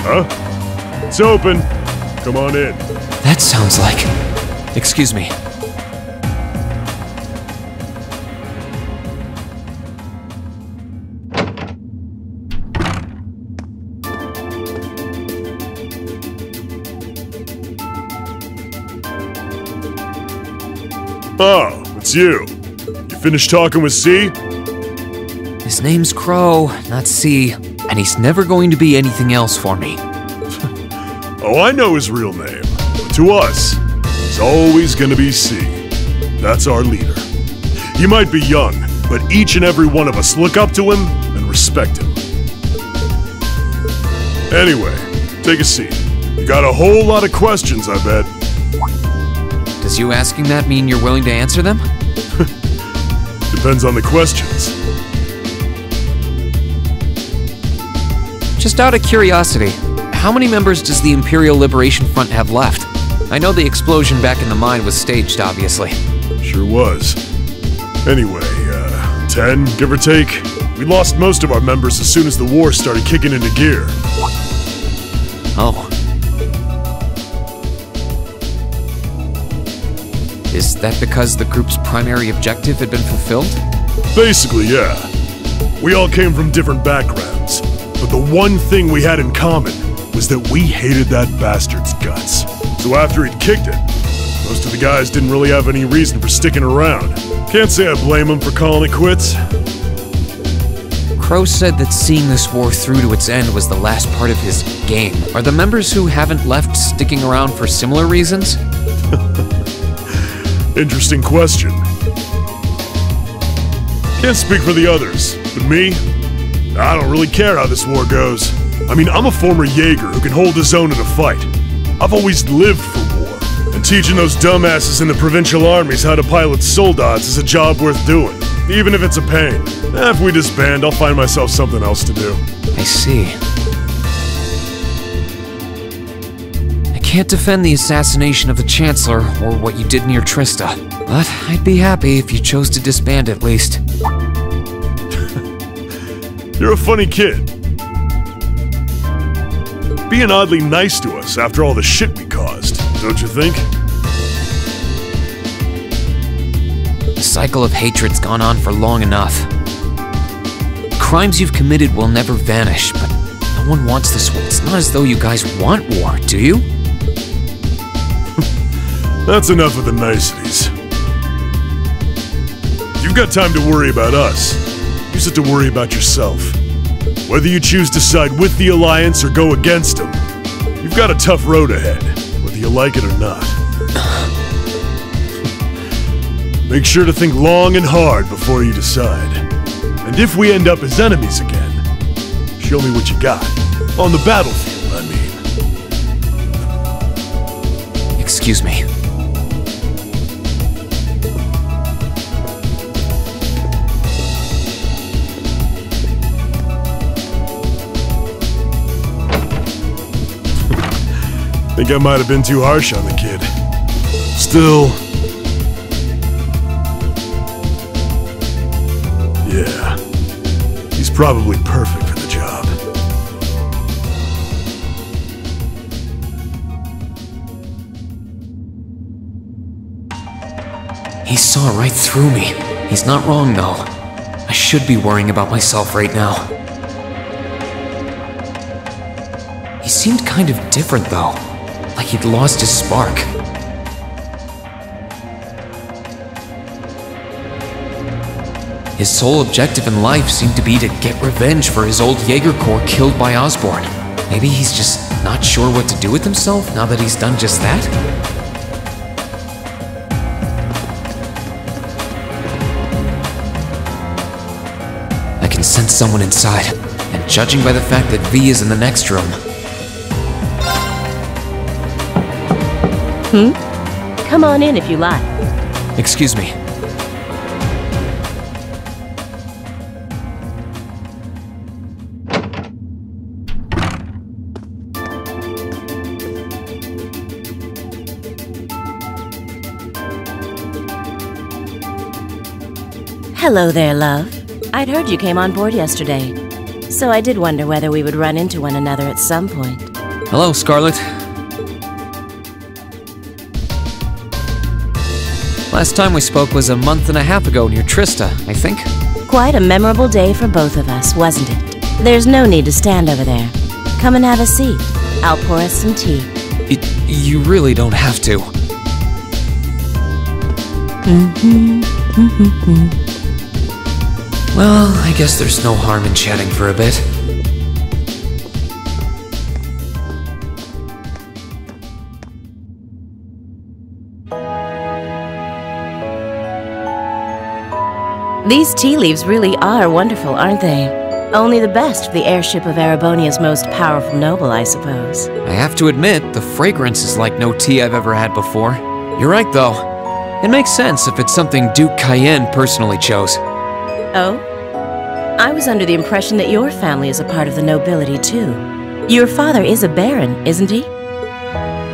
Huh? It's open. Come on in. That sounds like... Excuse me. Oh, it's you. You finished talking with C? His name's Crow, not C, and he's never going to be anything else for me. Oh, I know his real name. But to us, he's always gonna be C. That's our leader. He might be young, but each and every one of us look up to him and respect him. Anyway, take a seat. You got a whole lot of questions, I bet. Does you asking that mean you're willing to answer them? Depends on the questions. Just out of curiosity, how many members does the Imperial Liberation Front have left? I know the explosion back in the mine was staged, obviously. Sure was. Anyway, 10, give or take. We lost most of our members as soon as the war started kicking into gear. Oh. Is that because the group's primary objective had been fulfilled? Basically, yeah. We all came from different backgrounds, but the one thing we had in common was that we hated that bastard's guts. So after he'd kicked it, most of the guys didn't really have any reason for sticking around. Can't say I blame him for calling it quits. Crow said that seeing this war through to its end was the last part of his game. Are the members who haven't left sticking around for similar reasons? Interesting question. Can't speak for the others, but me? I don't really care how this war goes. I mean, I'm a former Jaeger who can hold his own in a fight. I've always lived for war, and teaching those dumbasses in the provincial armies how to pilot soldats is a job worth doing, even if it's a pain. If we disband, I'll find myself something else to do. I see. I can't defend the assassination of the Chancellor or what you did near Trista, but I'd be happy if you chose to disband at least. You're a funny kid. Being oddly nice to us after all the shit we caused, don't you think? The cycle of hatred's gone on for long enough. The crimes you've committed will never vanish, but no one wants this war. It's not as though you guys want war, do you? That's enough of the niceties. You've got time to worry about us. Use it to worry about yourself. Whether you choose to side with the Alliance or go against them, you've got a tough road ahead, whether you like it or not. Make sure to think long and hard before you decide. And if we end up as enemies again, show me what you got. On the battlefield, I mean. Excuse me. Think I might have been too harsh on the kid. Still... yeah. He's probably perfect for the job. He saw right through me. He's not wrong, though. I should be worrying about myself right now. He seemed kind of different, though. Like he'd lost his spark. His sole objective in life seemed to be to get revenge for his old Jaeger Corps killed by Osborn. Maybe he's just not sure what to do with himself now that he's done just that? I can sense someone inside, and judging by the fact that V is in the next room... Come on in if you like. Excuse me. Hello there, love. I'd heard you came on board yesterday, so I did wonder whether we would run into one another at some point. Hello, Scarlet. Last time we spoke was a month and a half ago near Trista, I think. Quite a memorable day for both of us, wasn't it? There's no need to stand over there. Come and have a seat. I'll pour us some tea. You really don't have to. Well, I guess there's no harm in chatting for a bit. These tea leaves really are wonderful, aren't they? Only the best for the airship of Erebonia's most powerful noble, I suppose. I have to admit, the fragrance is like no tea I've ever had before. You're right, though. It makes sense if it's something Duke Cayenne personally chose. Oh? I was under the impression that your family is a part of the nobility, too. Your father is a baron, isn't he?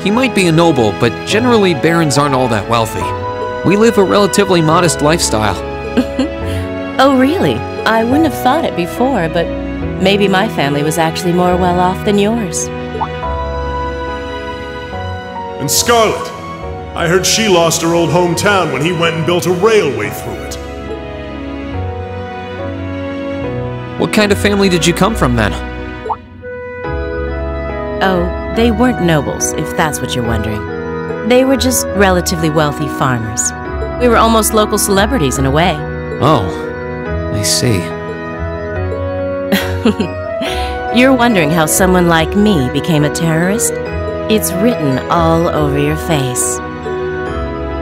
He might be a noble, but generally barons aren't all that wealthy. We live a relatively modest lifestyle. Oh, really? I wouldn't have thought it before, but maybe my family was actually more well-off than yours. And Scarlet, I heard she lost her old hometown when he went and built a railway through it. What kind of family did you come from, then? Oh, they weren't nobles, if that's what you're wondering. They were just relatively wealthy farmers. We were almost local celebrities in a way. Oh, I see. You're wondering how someone like me became a terrorist? It's written all over your face.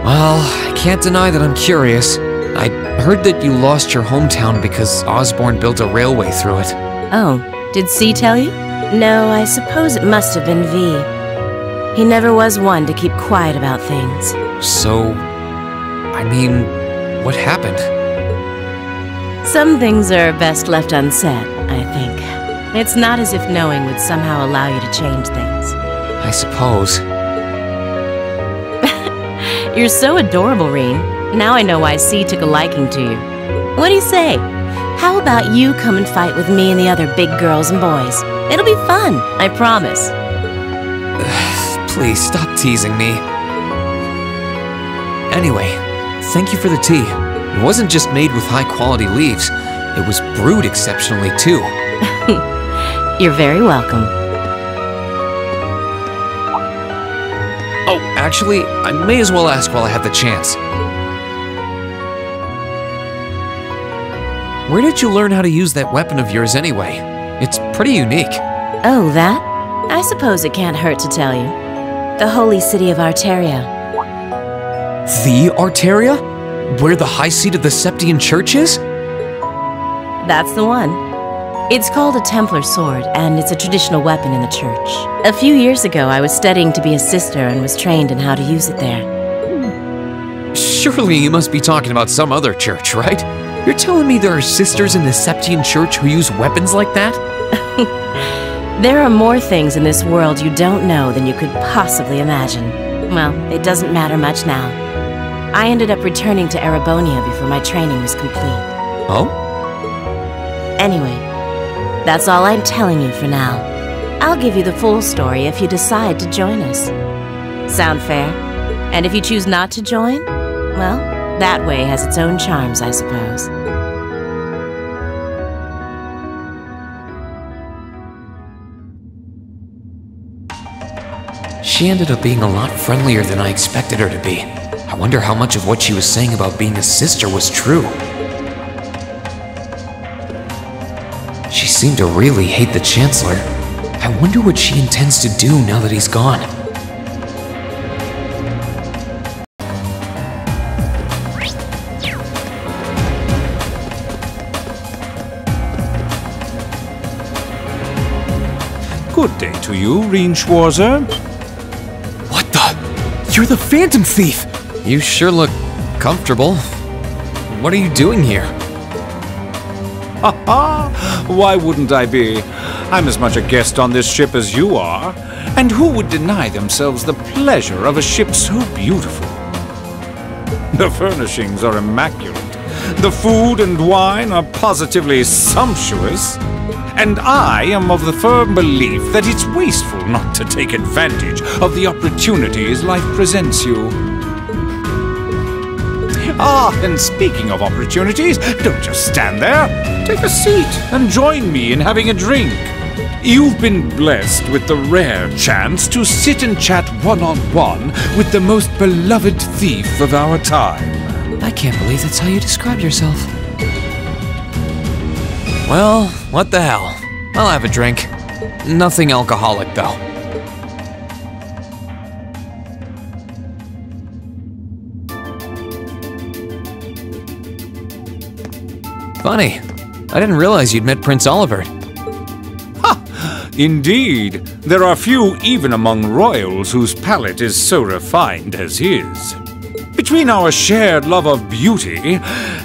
Well, I can't deny that I'm curious. I heard that you lost your hometown because Osborn built a railway through it. Oh, did C tell you? No, I suppose it must have been V. He never was one to keep quiet about things. So, I mean, what happened? Some things are best left unsaid, I think. It's not as if knowing would somehow allow you to change things. I suppose. You're so adorable, Reen. Now I know why C took a liking to you. What do you say? How about you come and fight with me and the other big girls and boys? It'll be fun, I promise. Please, stop teasing me. Anyway, thank you for the tea. It wasn't just made with high-quality leaves. It was brewed exceptionally, too. You're very welcome. Oh, actually, I may as well ask while I have the chance. Where did you learn how to use that weapon of yours anyway? It's pretty unique. Oh, that? I suppose it can't hurt to tell you. The holy city of Arteria. The Arteria? Where the high seat of the Septian Church is? That's the one. It's called a Templar sword, and it's a traditional weapon in the church. A few years ago, I was studying to be a sister and was trained in how to use it there. Surely you must be talking about some other church, right? You're telling me there are sisters in the Septian Church who use weapons like that? There are more things in this world you don't know than you could possibly imagine. Well, it doesn't matter much now. I ended up returning to Erebonia before my training was complete. Oh? Anyway, That's all I'm telling you for now. I'll give you the full story if you decide to join us. Sound fair? And if you choose not to join, well, that way has its own charms, I suppose. She ended up being a lot friendlier than I expected her to be. I wonder how much of what she was saying about being a sister was true. She seemed to really hate the Chancellor. I wonder what she intends to do now that he's gone. Good day to you, Reinschwarzer. What the? You're the Phantom Thief! You sure look comfortable. What are you doing here? Ha ha! Why wouldn't I be? I'm as much a guest on this ship as you are. And who would deny themselves the pleasure of a ship so beautiful? The furnishings are immaculate. The food and wine are positively sumptuous. And I am of the firm belief that it's wasteful not to take advantage of the opportunities life presents you. Ah, and speaking of opportunities, don't just stand there. Take a seat and join me in having a drink. You've been blessed with the rare chance to sit and chat one-on-one with the most beloved thief of our time. I can't believe that's how you describe yourself. Well, what the hell? I'll have a drink. Nothing alcoholic, though. Funny. I didn't realize you'd met Prince Oliver. Ha! Indeed. There are few even among royals whose palate is so refined as his. Between our shared love of beauty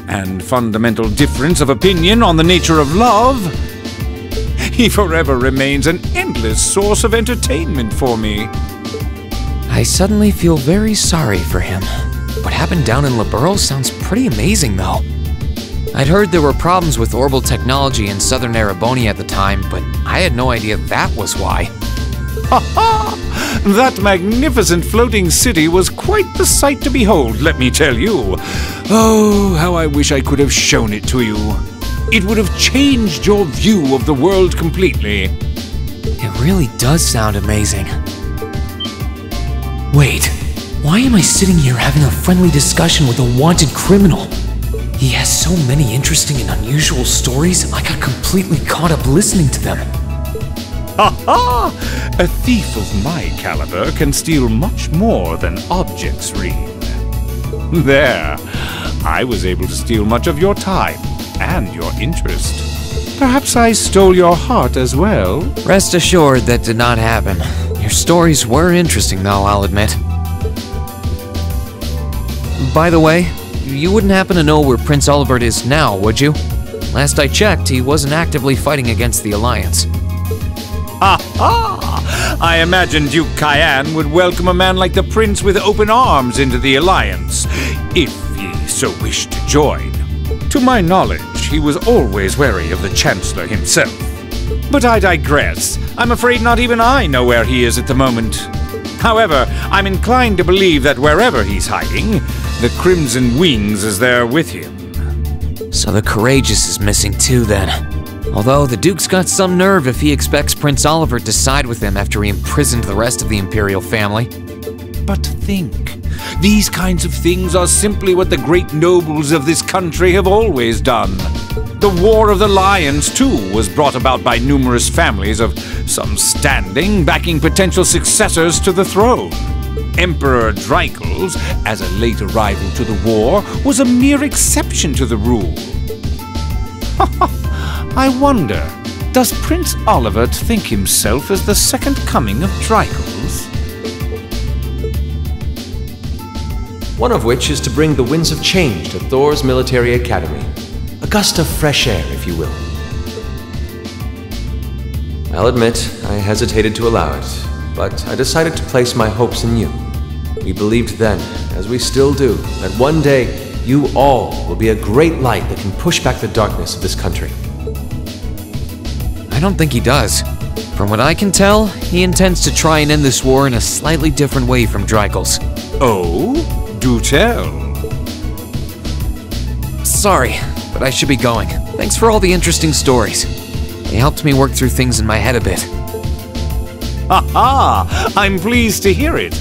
and fundamental difference of opinion on the nature of love, he forever remains an endless source of entertainment for me. I suddenly feel very sorry for him. What happened down in Liberl sounds pretty amazing, though. I'd heard there were problems with orbital technology in southern Ereboni at the time, but I had no idea that was why. Ha ha! That magnificent floating city was quite the sight to behold, let me tell you. Oh, how I wish I could have shown it to you. It would have changed your view of the world completely. It really does sound amazing. Wait, why am I sitting here having a friendly discussion with a wanted criminal? He has so many interesting and unusual stories, I got completely caught up listening to them. Ha ha! A thief of my caliber can steal much more than objects read. There, I was able to steal much of your time and your interest. Perhaps I stole your heart as well? Rest assured that did not happen. Your stories were interesting, though, I'll admit. By the way, you wouldn't happen to know where Prince Olivert is now, would you? Last I checked, he wasn't actively fighting against the Alliance. Ha ha! I imagine Duke Cayenne would welcome a man like the Prince with open arms into the Alliance, if he so wished to join. To my knowledge, he was always wary of the Chancellor himself. But I digress. I'm afraid not even I know where he is at the moment. However, I'm inclined to believe that wherever he's hiding, the Crimson Wings is there with him. So the Courageous is missing too, then. Although the Duke's got some nerve if he expects Prince Olivert to side with him after he imprisoned the rest of the Imperial family. But think, these kinds of things are simply what the great nobles of this country have always done. The War of the Lions, too, was brought about by numerous families of some standing backing potential successors to the throne. Emperor Dreikels, as a late arrival to the war, was a mere exception to the rule. I wonder, does Prince Olivert think himself as the second coming of Dreikels? One of which is to bring the winds of change to Thor's military academy. A gust of fresh air, if you will. I'll admit, I hesitated to allow it, but I decided to place my hopes in you. We believed then, as we still do, that one day you all will be a great light that can push back the darkness of this country. I don't think he does. From what I can tell, he intends to try and end this war in a slightly different way from Dreigel's. Oh? Do tell. Sorry, but I should be going. Thanks for all the interesting stories. They helped me work through things in my head a bit. Ha! I'm pleased to hear it.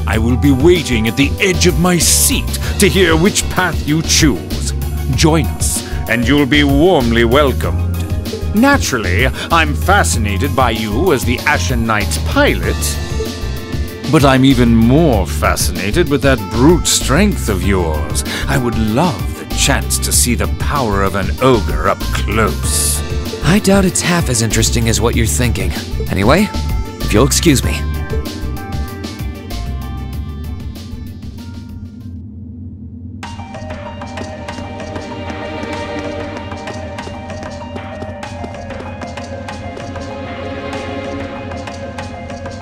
I will be waiting at the edge of my seat to hear which path you choose. Join us, and you'll be warmly welcomed. Naturally, I'm fascinated by you as the Ashen Knight's pilot, but I'm even more fascinated with that brute strength of yours. I would love the chance to see the power of an ogre up close. I doubt it's half as interesting as what you're thinking. Anyway, if you'll excuse me.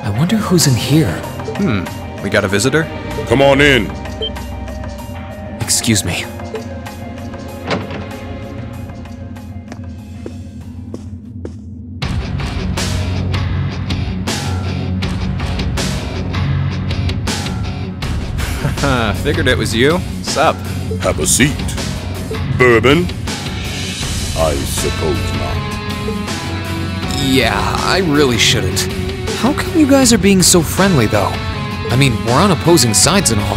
I wonder who's in here. We got a visitor? Come on in. Excuse me. Figured it was you. Sup? Have a seat. Bourbon? I suppose not. Yeah, I really shouldn't. How come you guys are being so friendly, though? I mean, we're on opposing sides and all.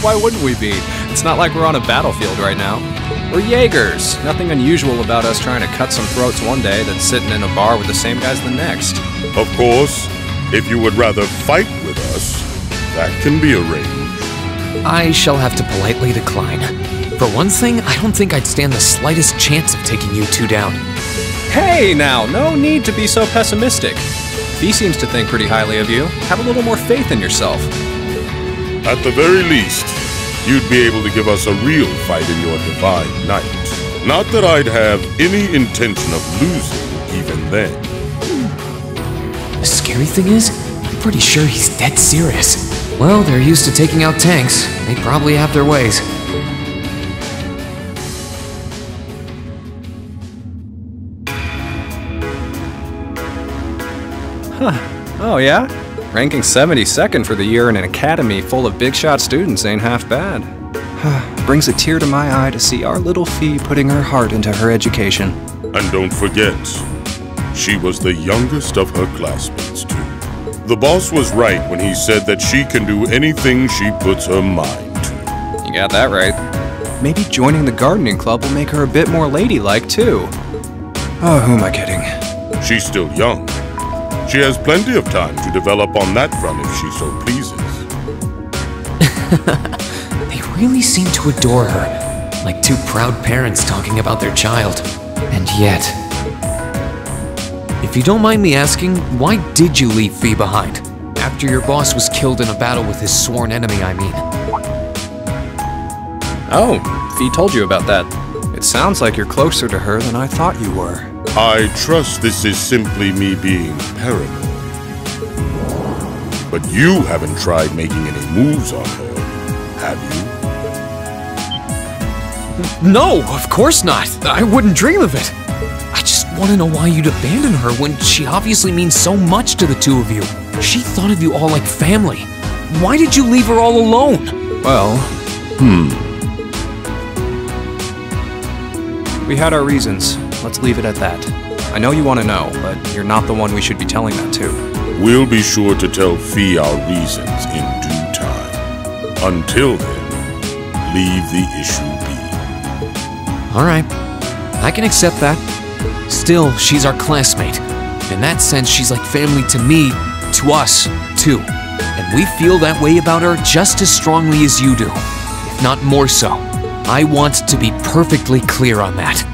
Why wouldn't we be? It's not like we're on a battlefield right now. We're Jaegers. Nothing unusual about us trying to cut some throats one day than sitting in a bar with the same guys the next. Of course, if you would rather fight with us, that can be arranged. I shall have to politely decline. For one thing, I don't think I'd stand the slightest chance of taking you two down. Hey now, no need to be so pessimistic. He seems to think pretty highly of you. Have a little more faith in yourself. At the very least, you'd be able to give us a real fight in your divine night. Not that I'd have any intention of losing even then. The scary thing is, I'm pretty sure he's dead serious. Well, they're used to taking out tanks. They probably have their ways. Oh yeah? Ranking 72nd for the year in an academy full of big shot students ain't half bad. Brings a tear to my eye to see our little Fee putting her heart into her education. And don't forget, she was the youngest of her classmates too. The boss was right when he said that she can do anything she puts her mind to. You got that right. Maybe joining the gardening club will make her a bit more ladylike too. Oh, who am I kidding? She's still young. She has plenty of time to develop on that front if she so pleases. They really seem to adore her, like two proud parents talking about their child. And yet... If you don't mind me asking, why did you leave Fee behind? After your boss was killed in a battle with his sworn enemy, I mean. Oh, Fee told you about that. It sounds like you're closer to her than I thought you were. I trust this is simply me being paranoid. But you haven't tried making any moves on her, have you? No, of course not. I wouldn't dream of it. I just want to know why you'd abandon her when she obviously means so much to the two of you. She thought of you all like family. Why did you leave her all alone? Well, we had our reasons. Let's leave it at that. I know you want to know, but you're not the one we should be telling that to. We'll be sure to tell Fee our reasons in due time. Until then, leave the issue be. Alright, I can accept that. Still, she's our classmate. In that sense, she's like family to me, to us, too. And we feel that way about her just as strongly as you do, if not more so. I want to be perfectly clear on that.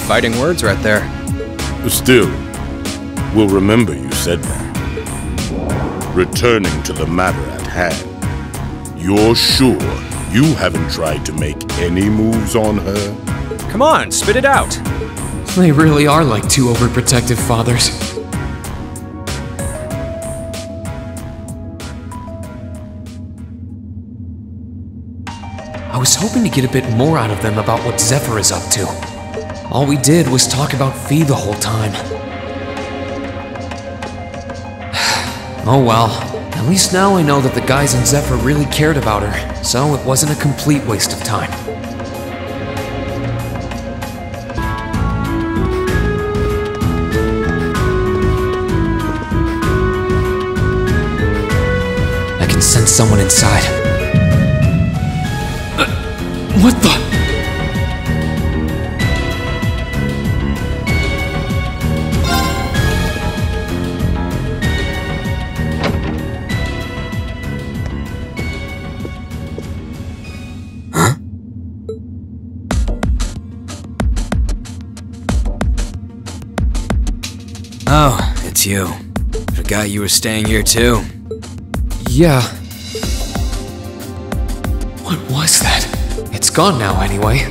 Fighting words right there. Still, we'll remember you said that. Returning to the matter at hand, you're sure you haven't tried to make any moves on her? Come on, spit it out! They really are like two overprotective fathers. I was hoping to get a bit more out of them about what Zephyr is up to. All we did was talk about Fee the whole time. Oh well, at least now I know that the guys in Zephyr really cared about her, so it wasn't a complete waste of time. I can sense someone inside. What the? Oh, it's you. Forgot you were staying here too. Yeah. What was that? It's gone now anyway.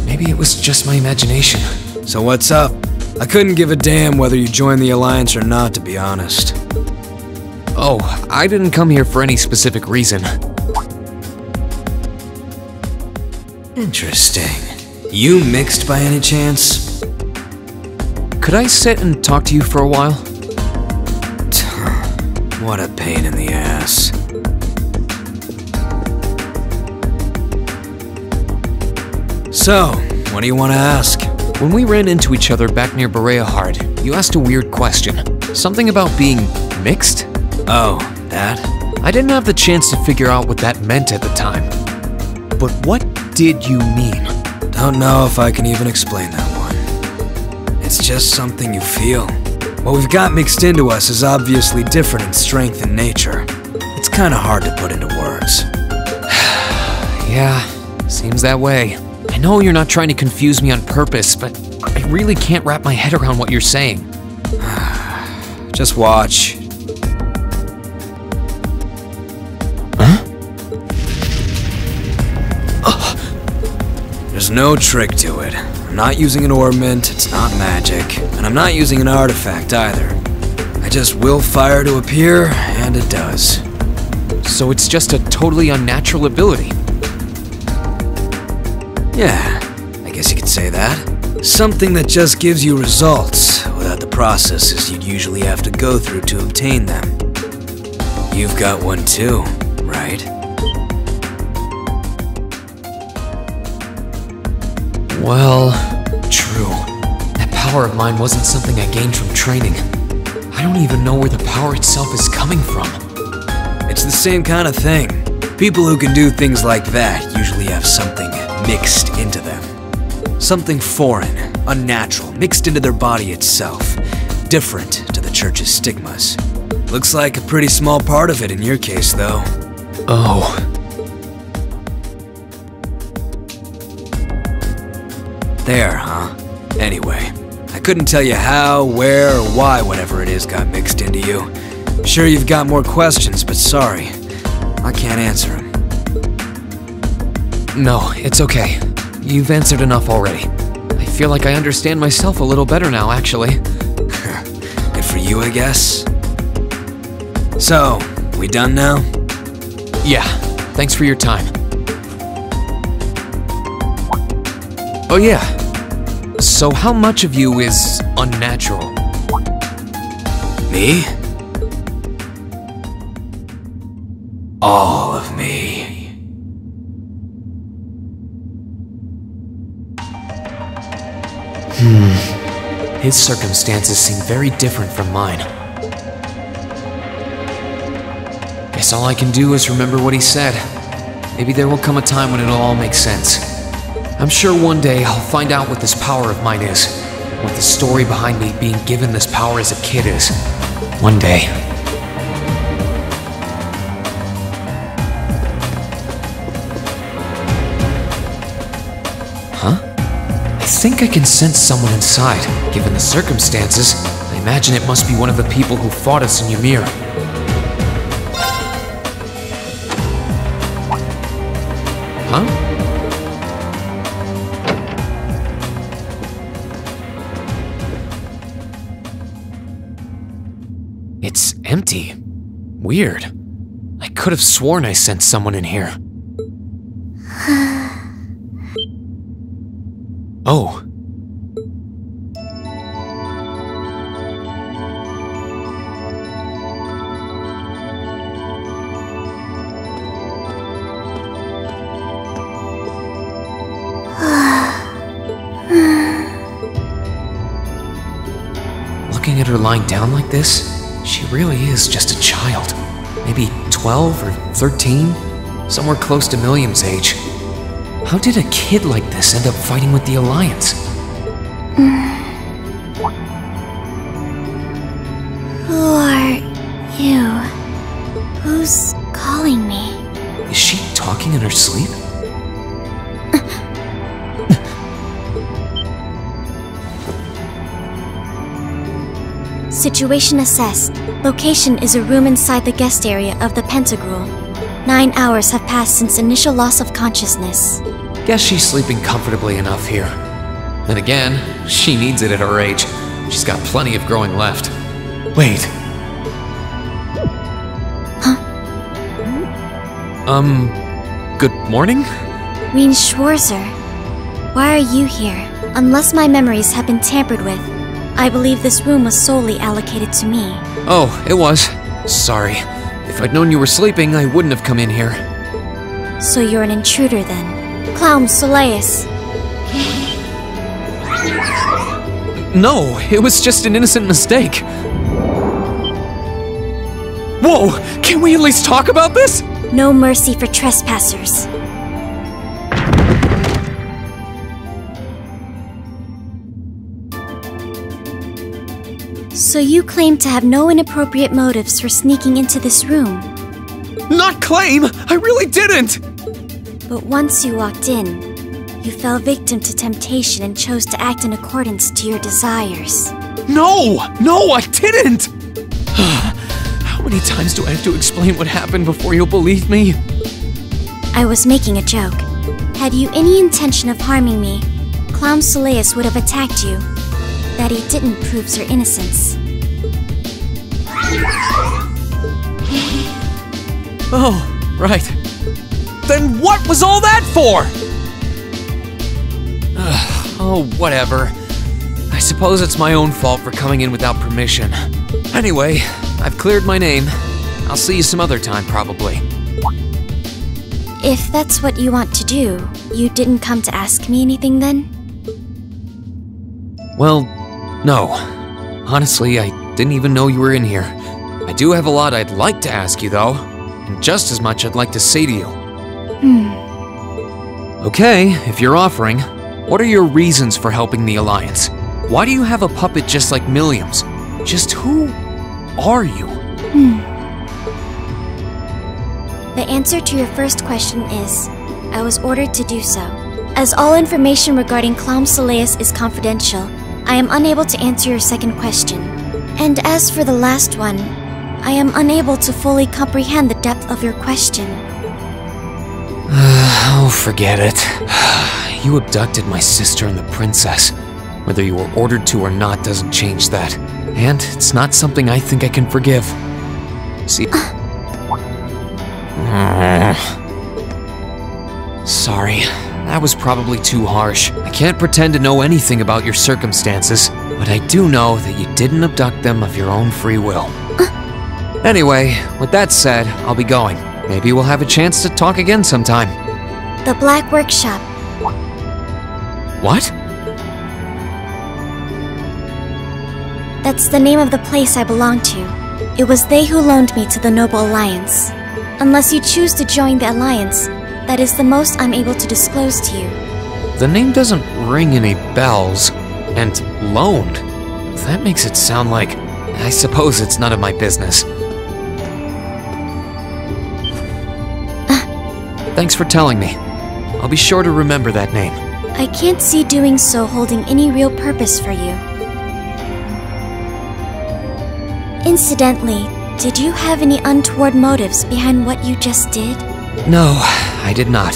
Maybe it was just my imagination. So what's up? I couldn't give a damn whether you joined the Alliance or not, to be honest. Oh, I didn't come here for any specific reason. Interesting. You mixed by any chance? Could I sit and talk to you for a while? What a pain in the ass. So, what do you want to ask? When we ran into each other back near Berea-Hard, you asked a weird question. Something about being mixed? Oh, that? I didn't have the chance to figure out what that meant at the time. But what did you mean? Don't know if I can even explain that one. It's just something you feel. What we've got mixed into us is obviously different in strength and nature. It's kinda hard to put into words. Yeah, seems that way. I know you're not trying to confuse me on purpose, but I really can't wrap my head around what you're saying. Just watch. There's no trick to it. I'm not using an ornament, it's not magic, and I'm not using an artifact either. I just will fire to appear, and it does. So it's just a totally unnatural ability? Yeah, I guess you could say that. Something that just gives you results, without the processes you'd usually have to go through to obtain them. You've got one too, right? Well, true. That power of mine wasn't something I gained from training. I don't even know where the power itself is coming from. It's the same kind of thing. People who can do things like that usually have something mixed into them. Something foreign, unnatural, mixed into their body itself. Different to the church's stigmas. Looks like a pretty small part of it in your case, though. Oh. There, huh? Anyway, I couldn't tell you how, where, or why whatever it is got mixed into you. Sure you've got more questions, but sorry. I can't answer them. No, it's okay. You've answered enough already. I feel like I understand myself a little better now, actually. Good for you, I guess. So, we done now? Yeah, thanks for your time. Oh yeah, so how much of you is unnatural? Me? All of me. His circumstances seem very different from mine. Guess all I can do is remember what he said. Maybe there will come a time when it'll all make sense. I'm sure one day I'll find out what this power of mine is. What the story behind me being given this power as a kid is. One day. Huh? I think I can sense someone inside. Given the circumstances, I imagine it must be one of the people who fought us in Ymir. Huh? It's empty. Weird. I could have sworn I sensed someone in here. Oh, looking at her lying down like this, she really is just a child. Maybe 12 or 13? Somewhere close to Milliam's age. How did a kid like this end up fighting with the Alliance? Who are you? Who's calling me? Is she talking in her sleep? Situation assessed. Location is a room inside the guest area of the Pentagram. 9 hours have passed since initial loss of consciousness. Guess she's sleeping comfortably enough here. Then again, she needs it at her age. She's got plenty of growing left. Wait. Huh? Good morning? Reen Schwarzer. Why are you here? Unless my memories have been tampered with, I believe this room was solely allocated to me. Oh, it was. Sorry. If I'd known you were sleeping, I wouldn't have come in here. So you're an intruder then? Clown Soleus. No, it was just an innocent mistake. Whoa! Can we at least talk about this? No mercy for trespassers. So you claim to have no inappropriate motives for sneaking into this room? Not claim! I really didn't! But once you walked in, you fell victim to temptation and chose to act in accordance to your desires. No! No, I didn't! How many times do I have to explain what happened before you'll believe me? I was making a joke. Had you any intention of harming me, Clown Soleus would have attacked you. That he didn't proves your innocence. Oh, right. Then what was all that for? Oh, whatever. I suppose it's my own fault for coming in without permission. Anyway, I've cleared my name. I'll see you some other time, probably. If that's what you want to do, you didn't come to ask me anything then? Well, no. Honestly, I didn't even know you were in here. I do have a lot I'd like to ask you, though. And just as much I'd like to say to you. Okay, if you're offering, what are your reasons for helping the Alliance? Why do you have a puppet just like Milliam's? Just who are you? The answer to your first question is, I was ordered to do so. As all information regarding Clown Soleus is confidential, I am unable to answer your second question. And as for the last one, I am unable to fully comprehend the depth of your question. Oh, forget it. You abducted my sister and the princess. Whether you were ordered to or not doesn't change that. And it's not something I think I can forgive. See? Sorry, that was probably too harsh. I can't pretend to know anything about your circumstances, but I do know that you didn't abduct them of your own free will. Anyway, with that said, I'll be going. Maybe we'll have a chance to talk again sometime. The Black Workshop. What? That's the name of the place I belong to. It was they who loaned me to the Noble Alliance. Unless you choose to join the Alliance, that is the most I'm able to disclose to you. The name doesn't ring any bells. And loaned? That makes it sound like... I suppose it's none of my business. Thanks for telling me. I'll be sure to remember that name. I can't see doing so holding any real purpose for you. Incidentally, did you have any untoward motives behind what you just did? No, I did not.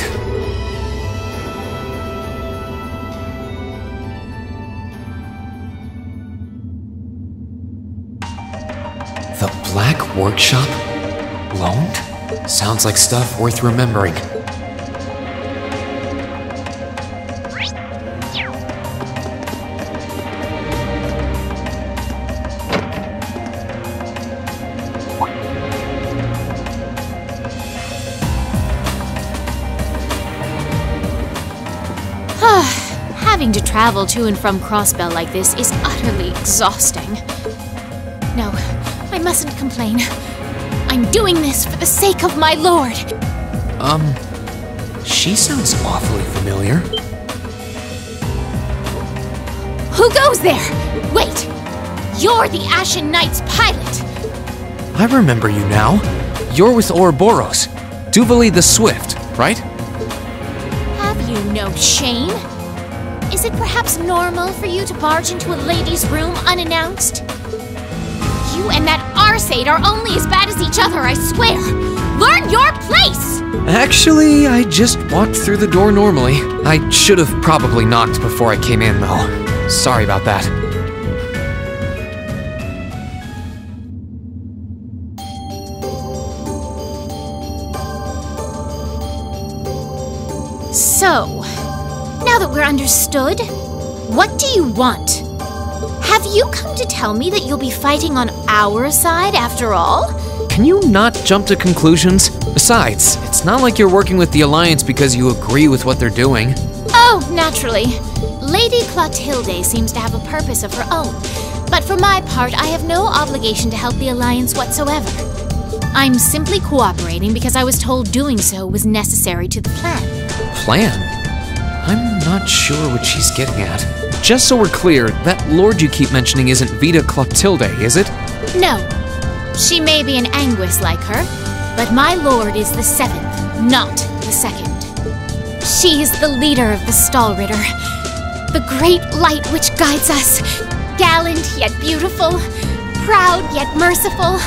The Black Workshop? Loaned? Sounds like stuff worth remembering. Having to travel to and from Crossbell like this is utterly exhausting. No, I mustn't complain. I'm doing this for the sake of my lord. She sounds awfully familiar. Who goes there? Wait! You're the Ashen Knight's pilot! I remember you now. You're with Ouroboros. Duvali the Swift, right? Have you no shame? Is it perhaps normal for you to barge into a lady's room unannounced? You and that Arseid are only as bad as each other, I swear! Learn your place! Actually, I just walked through the door normally. I should have probably knocked before I came in, though. Sorry about that. So, now that we're understood, what do you want? Have you come to tell me that you'll be fighting on our side after all? Can you not jump to conclusions? Besides, it's not like you're working with the Alliance because you agree with what they're doing. Oh, naturally. Lady Clotilde seems to have a purpose of her own, but for my part, I have no obligation to help the Alliance whatsoever. I'm simply cooperating because I was told doing so was necessary to the plan. Plan? I'm not sure what she's getting at. Just so we're clear, that lord you keep mentioning isn't Vita Clotilde, is it? No. She may be an Anguis like her, but my lord is the 7th, not the 2nd. She is the leader of the Stahlritter, the great light which guides us, gallant yet beautiful, proud yet merciful.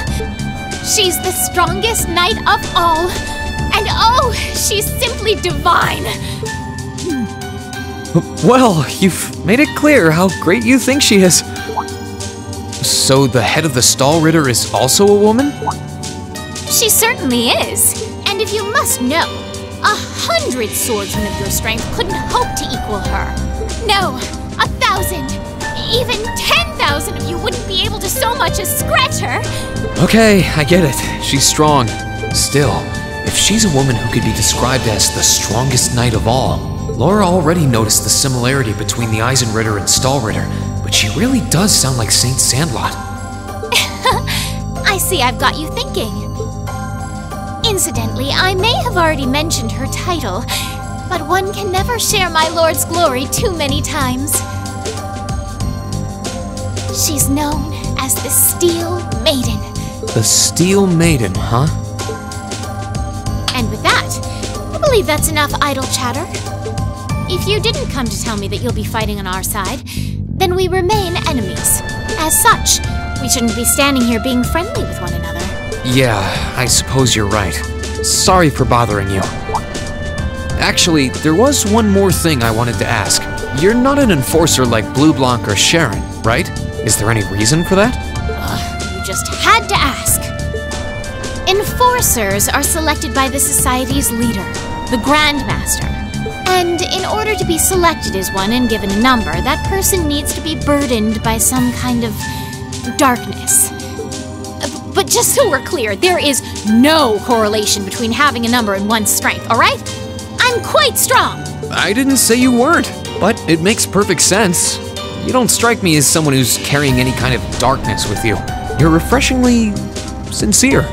She's the strongest knight of all, and oh, she's simply divine. Well, you've made it clear how great you think she is. So the head of the Stahlritter is also a woman? She certainly is. And if you must know, 100 swordsmen of your strength couldn't hope to equal her. No, 1,000, even 10,000 of you wouldn't be able to so much as scratch her. Okay, I get it. She's strong. Still, if she's a woman who could be described as the strongest knight of all, Laura already noticed the similarity between the Eisenritter and Stahlritter, but she really does sound like Saint Sandlot. I see I've got you thinking. Incidentally, I may have already mentioned her title, but one can never share my lord's glory too many times. She's known as the Steel Maiden. The Steel Maiden, huh? And with that, I believe that's enough idle chatter. If you didn't come to tell me that you'll be fighting on our side, then we remain enemies. As such, we shouldn't be standing here being friendly with one another. Yeah, I suppose you're right. Sorry for bothering you. Actually, there was one more thing I wanted to ask. You're not an enforcer like Blue Blanc or Sharon, right? Is there any reason for that? You just had to ask. Enforcers are selected by the Society's leader, the Grandmaster. And in order to be selected as one and given a number, that person needs to be burdened by some kind of darkness. But just so we're clear, there is no correlation between having a number and one's strength, alright? I'm quite strong! I didn't say you weren't, but it makes perfect sense. You don't strike me as someone who's carrying any kind of darkness with you. You're refreshingly sincere.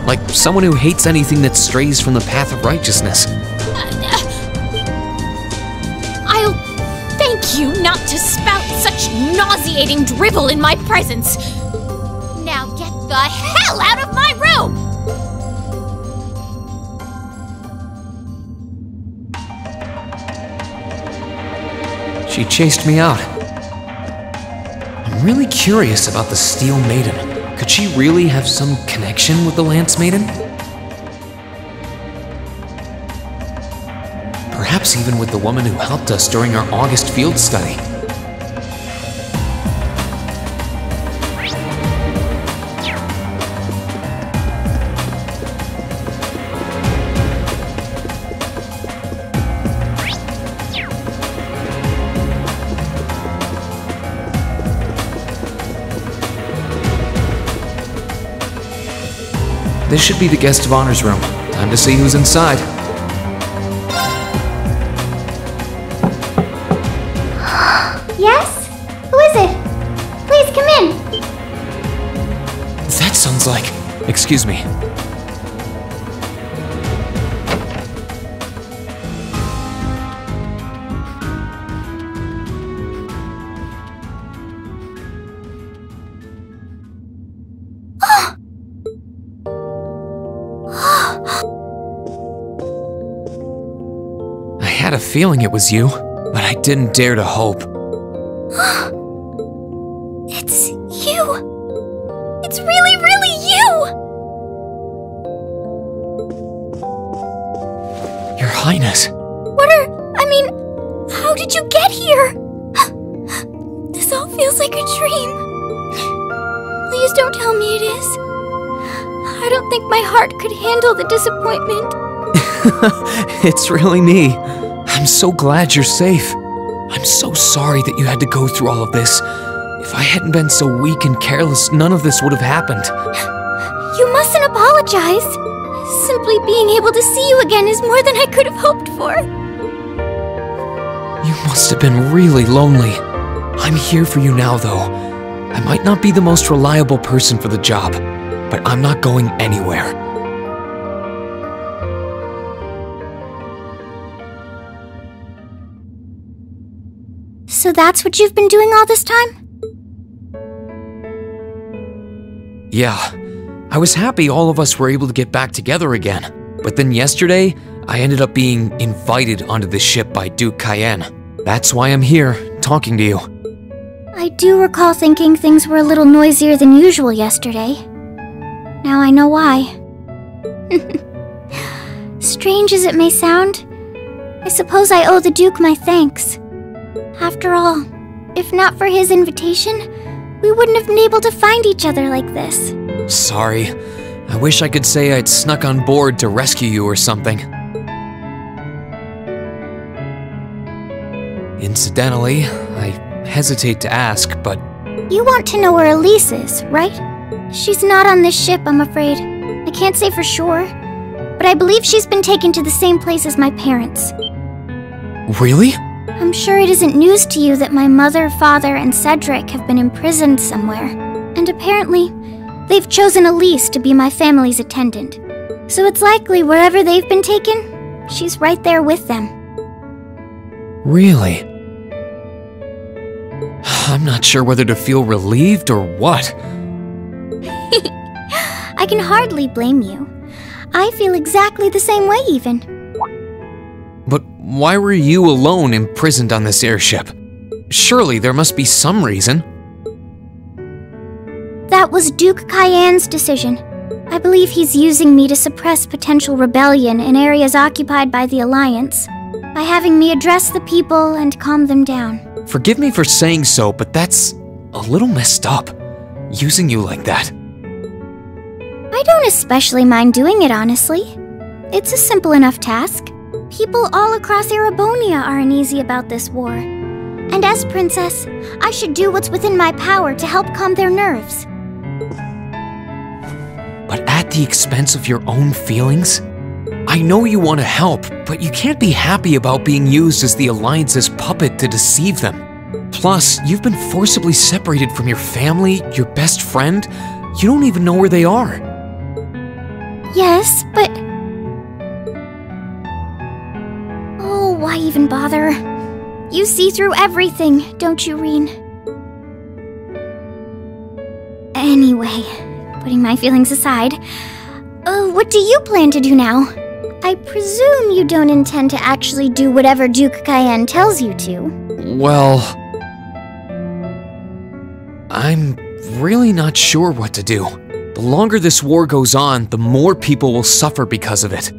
Like someone who hates anything that strays from the path of righteousness. I'll thank you not to spout such nauseating drivel in my presence. Now get the hell out of my room! She chased me out. I'm really curious about the Steel Maiden. Could she really have some connection with the Lance Maiden? Perhaps even with the woman who helped us during our August field study. This should be the guest of honor's room. Time to see who's inside. Yes? Who is it? Please come in. sounds like... Excuse me. I had a feeling it was you, but I didn't dare to hope. It's you! It's really, really you! Your Highness. How did you get here? This all feels like a dream. Please don't tell me it is. I don't think my heart could handle the disappointment. It's really me. I'm so glad you're safe. I'm so sorry that you had to go through all of this. If I hadn't been so weak and careless, none of this would have happened. You mustn't apologize. Simply being able to see you again is more than I could have hoped for. You must have been really lonely. I'm here for you now, though. I might not be the most reliable person for the job, but I'm not going anywhere. So that's what you've been doing all this time? Yeah, I was happy all of us were able to get back together again. But then yesterday, I ended up being invited onto the ship by Duke Cayenne. That's why I'm here, talking to you. I do recall thinking things were a little noisier than usual yesterday. Now I know why. Strange as it may sound, I suppose I owe the Duke my thanks. After all, if not for his invitation, we wouldn't have been able to find each other like this. Sorry. I wish I could say I'd snuck on board to rescue you or something. Incidentally, I hesitate to ask, but... You want to know where Elise is, right? She's not on this ship, I'm afraid. I can't say for sure, but I believe she's been taken to the same place as my parents. Really? I'm sure it isn't news to you that my mother, father, and Cedric have been imprisoned somewhere. And apparently, they've chosen Elise to be my family's attendant. So it's likely wherever they've been taken, she's right there with them. Really? I'm not sure whether to feel relieved or what. I can hardly blame you. I feel exactly the same way, even. But why were you alone imprisoned on this airship? Surely there must be some reason. That was Duke Cayenne's decision. I believe he's using me to suppress potential rebellion in areas occupied by the Alliance, by having me address the people and calm them down. Forgive me for saying so, but that's a little messed up, using you like that. I don't especially mind doing it, honestly. It's a simple enough task. People all across Erebonia are uneasy about this war. And as princess, I should do what's within my power to help calm their nerves. But at the expense of your own feelings? I know you want to help, but you can't be happy about being used as the Alliance's puppet to deceive them. Plus, you've been forcibly separated from your family, your best friend. You don't even know where they are. Yes, but... Oh, why even bother? You see through everything, don't you, Reen? Anyway, putting my feelings aside, what do you plan to do now? I presume you don't intend to actually do whatever Duke Cayenne tells you to. Well... I'm really not sure what to do. The longer this war goes on, the more people will suffer because of it.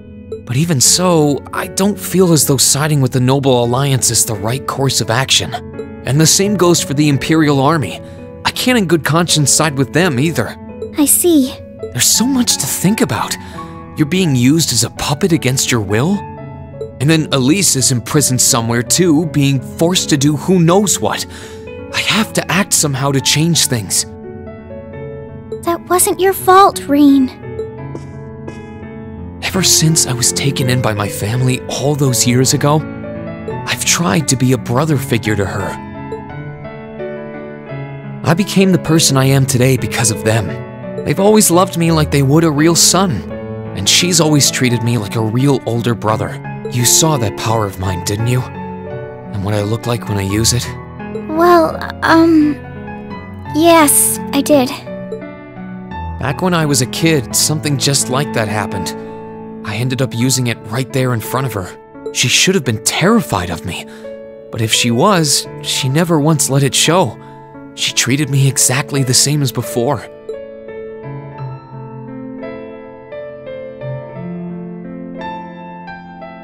But even so, I don't feel as though siding with the Noble Alliance is the right course of action. And the same goes for the Imperial Army. I can't in good conscience side with them either. I see. There's so much to think about. You're being used as a puppet against your will? And then Elise is imprisoned somewhere too, being forced to do who knows what. I have to act somehow to change things. That wasn't your fault, Reen. Ever since I was taken in by my family all those years ago, I've tried to be a brother figure to her. I became the person I am today because of them. They've always loved me like they would a real son, and she's always treated me like a real older brother. You saw that power of mine, didn't you? And what I look like when I use it? Well, yes, I did. Back when I was a kid, something just like that happened. I ended up using it right there in front of her. She should have been terrified of me. But if she was, she never once let it show. She treated me exactly the same as before.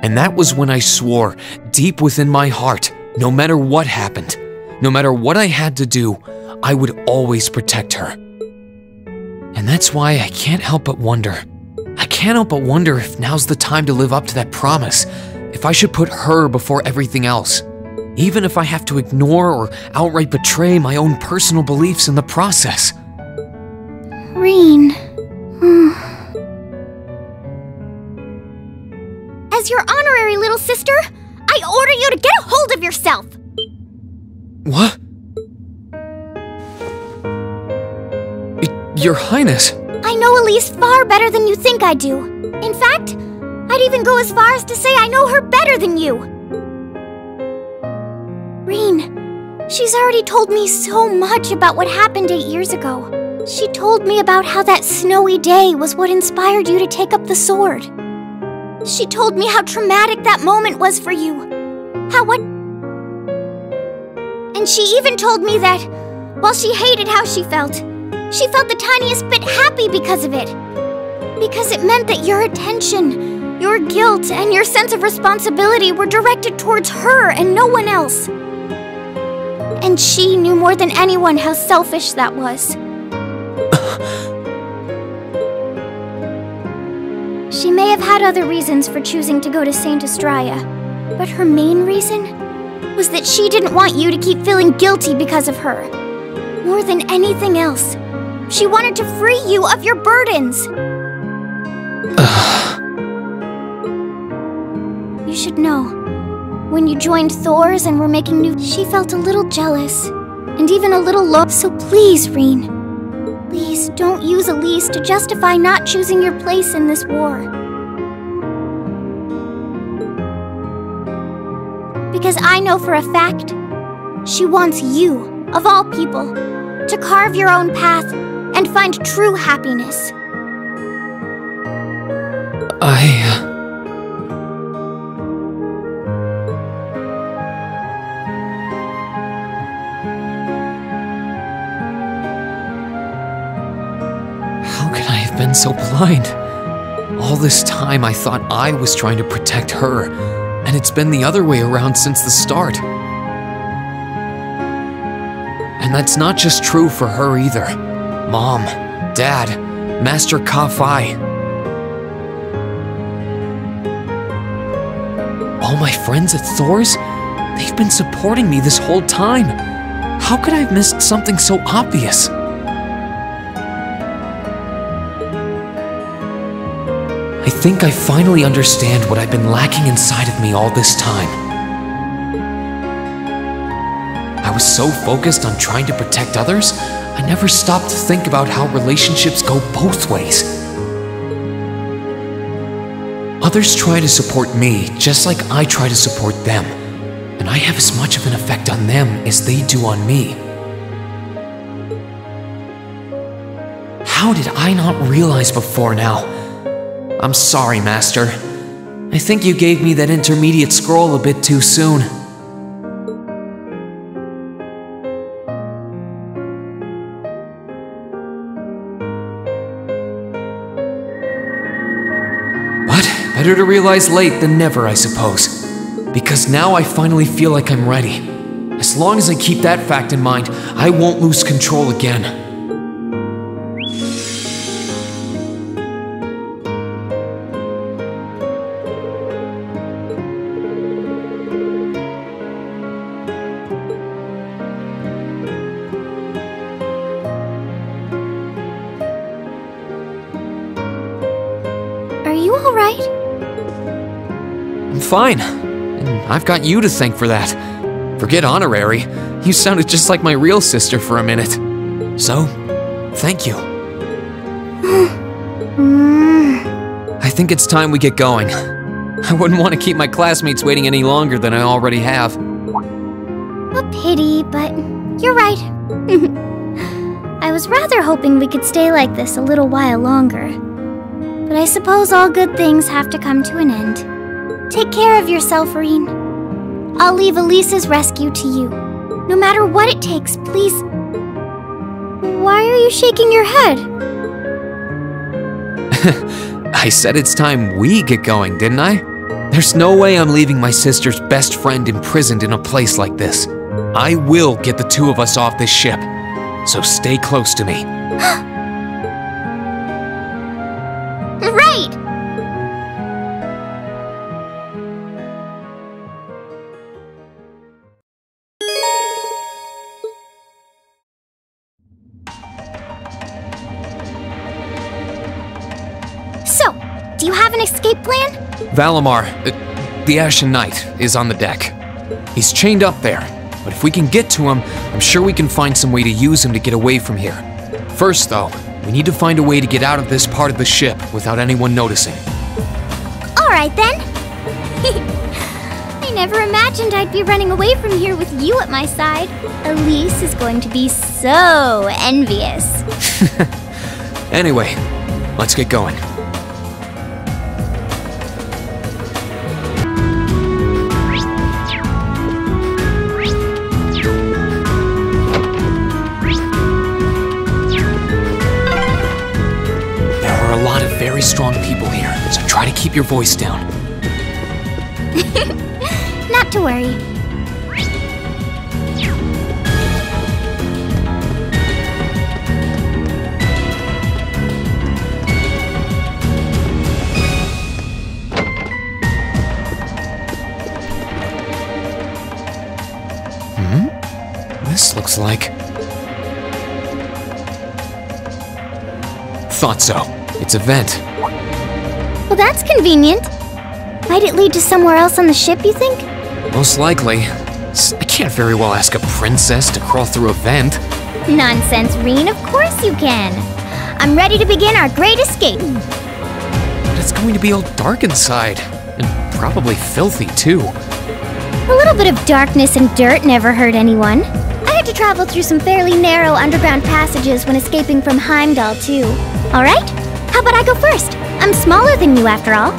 And that was when I swore, deep within my heart, no matter what happened, no matter what I had to do, I would always protect her. And that's why I can't help but wonder. I can't help but wonder if now's the time to live up to that promise, if I should put her before everything else, even if I have to ignore or outright betray my own personal beliefs in the process. Rean. As your honorary little sister, I order you to get a hold of yourself! What? Your Highness. I know Elise far better than you think I do. In fact, I'd even go as far as to say I know her better than you. Rean, she's already told me so much about what happened 8 years ago. She told me about how that snowy day was what inspired you to take up the sword. She told me how traumatic that moment was for you. And she even told me that, while she hated how she felt the tiniest bit happy because of it. Because it meant that your attention, your guilt, and your sense of responsibility were directed towards her and no one else. And she knew more than anyone how selfish that was. She may have had other reasons for choosing to go to Saint Estrella, but her main reason was that she didn't want you to keep feeling guilty because of her. More than anything else, she wanted to free you of your burdens. You should know, when you joined Thor's and were making new, she felt a little jealous, and even a little low. So please, Rean, please don't use Elise to justify not choosing your place in this war. Because I know for a fact, she wants you, of all people, to carve your own path and find true happiness. How could I have been so blind? All this time I thought I was trying to protect her, and it's been the other way around since the start. And that's not just true for her either. Mom, Dad, Master Ka-Fai. All my friends at Thor's, they've been supporting me this whole time. How could I have missed something so obvious? I think I finally understand what I've been lacking inside of me all this time. I was so focused on trying to protect others, I never stopped to think about how relationships go both ways. Others try to support me just like I try to support them, and I have as much of an effect on them as they do on me. How did I not realize before now? I'm sorry, Master. I think you gave me that intermediate scroll a bit too soon. But better to realize late than never, I suppose. Because now I finally feel like I'm ready. As long as I keep that fact in mind, I won't lose control again. Are you alright? I'm fine, and I've got you to thank for that. Forget honorary, you sounded just like my real sister for a minute. So, thank you. I think it's time we get going. I wouldn't want to keep my classmates waiting any longer than I already have. A pity, but you're right. I was rather hoping we could stay like this a little while longer. But I suppose all good things have to come to an end. Take care of yourself, Rean. I'll leave Elise's rescue to you. No matter what it takes, please. Why are you shaking your head? I said it's time we get going, didn't I? There's no way I'm leaving my sister's best friend imprisoned in a place like this. I will get the two of us off this ship. So stay close to me. Right! So, do you have an escape plan? Valimar, the Ashen Knight, is on the deck. He's chained up there, but if we can get to him, I'm sure we can find some way to use him to get away from here. First, though, we need to find a way to get out of this part of the ship without anyone noticing. Alright then. I never imagined I'd be running away from here with you at my side. Elise is going to be so envious. Anyway, let's get going. Very strong people here, so try to keep your voice down. Not to worry. This looks like... Thought so. It's a vent. Well, that's convenient. Might it lead to somewhere else on the ship, you think? Most likely. I can't very well ask a princess to crawl through a vent. Nonsense, Rean. Of course you can. I'm ready to begin our great escape. But it's going to be all dark inside. And probably filthy, too. A little bit of darkness and dirt never hurt anyone. I had to travel through some fairly narrow underground passages when escaping from Heimdall, too. All right? How about I go first? I'm smaller than you, after all.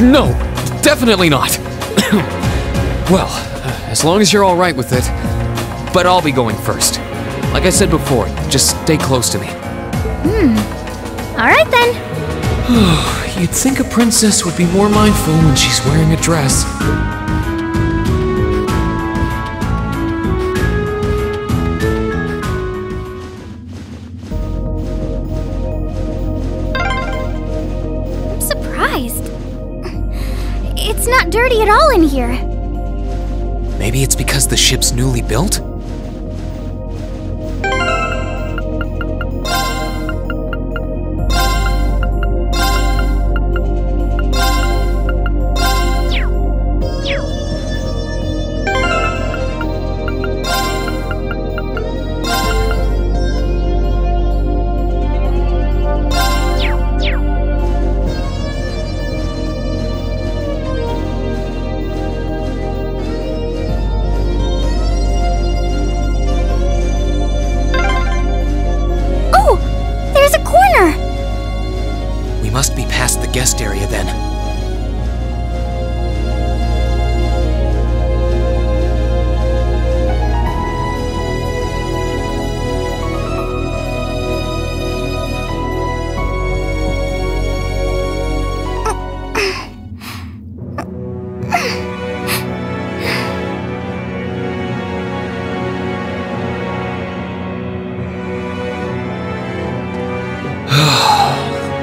No, definitely not. Well, as long as you're all right with it. But I'll be going first. Like I said before, just stay close to me. All right, then. You'd think a princess would be more mindful when she's wearing a dress. It's not dirty at all in here. Maybe it's because the ship's newly built? Must be past the guest area then.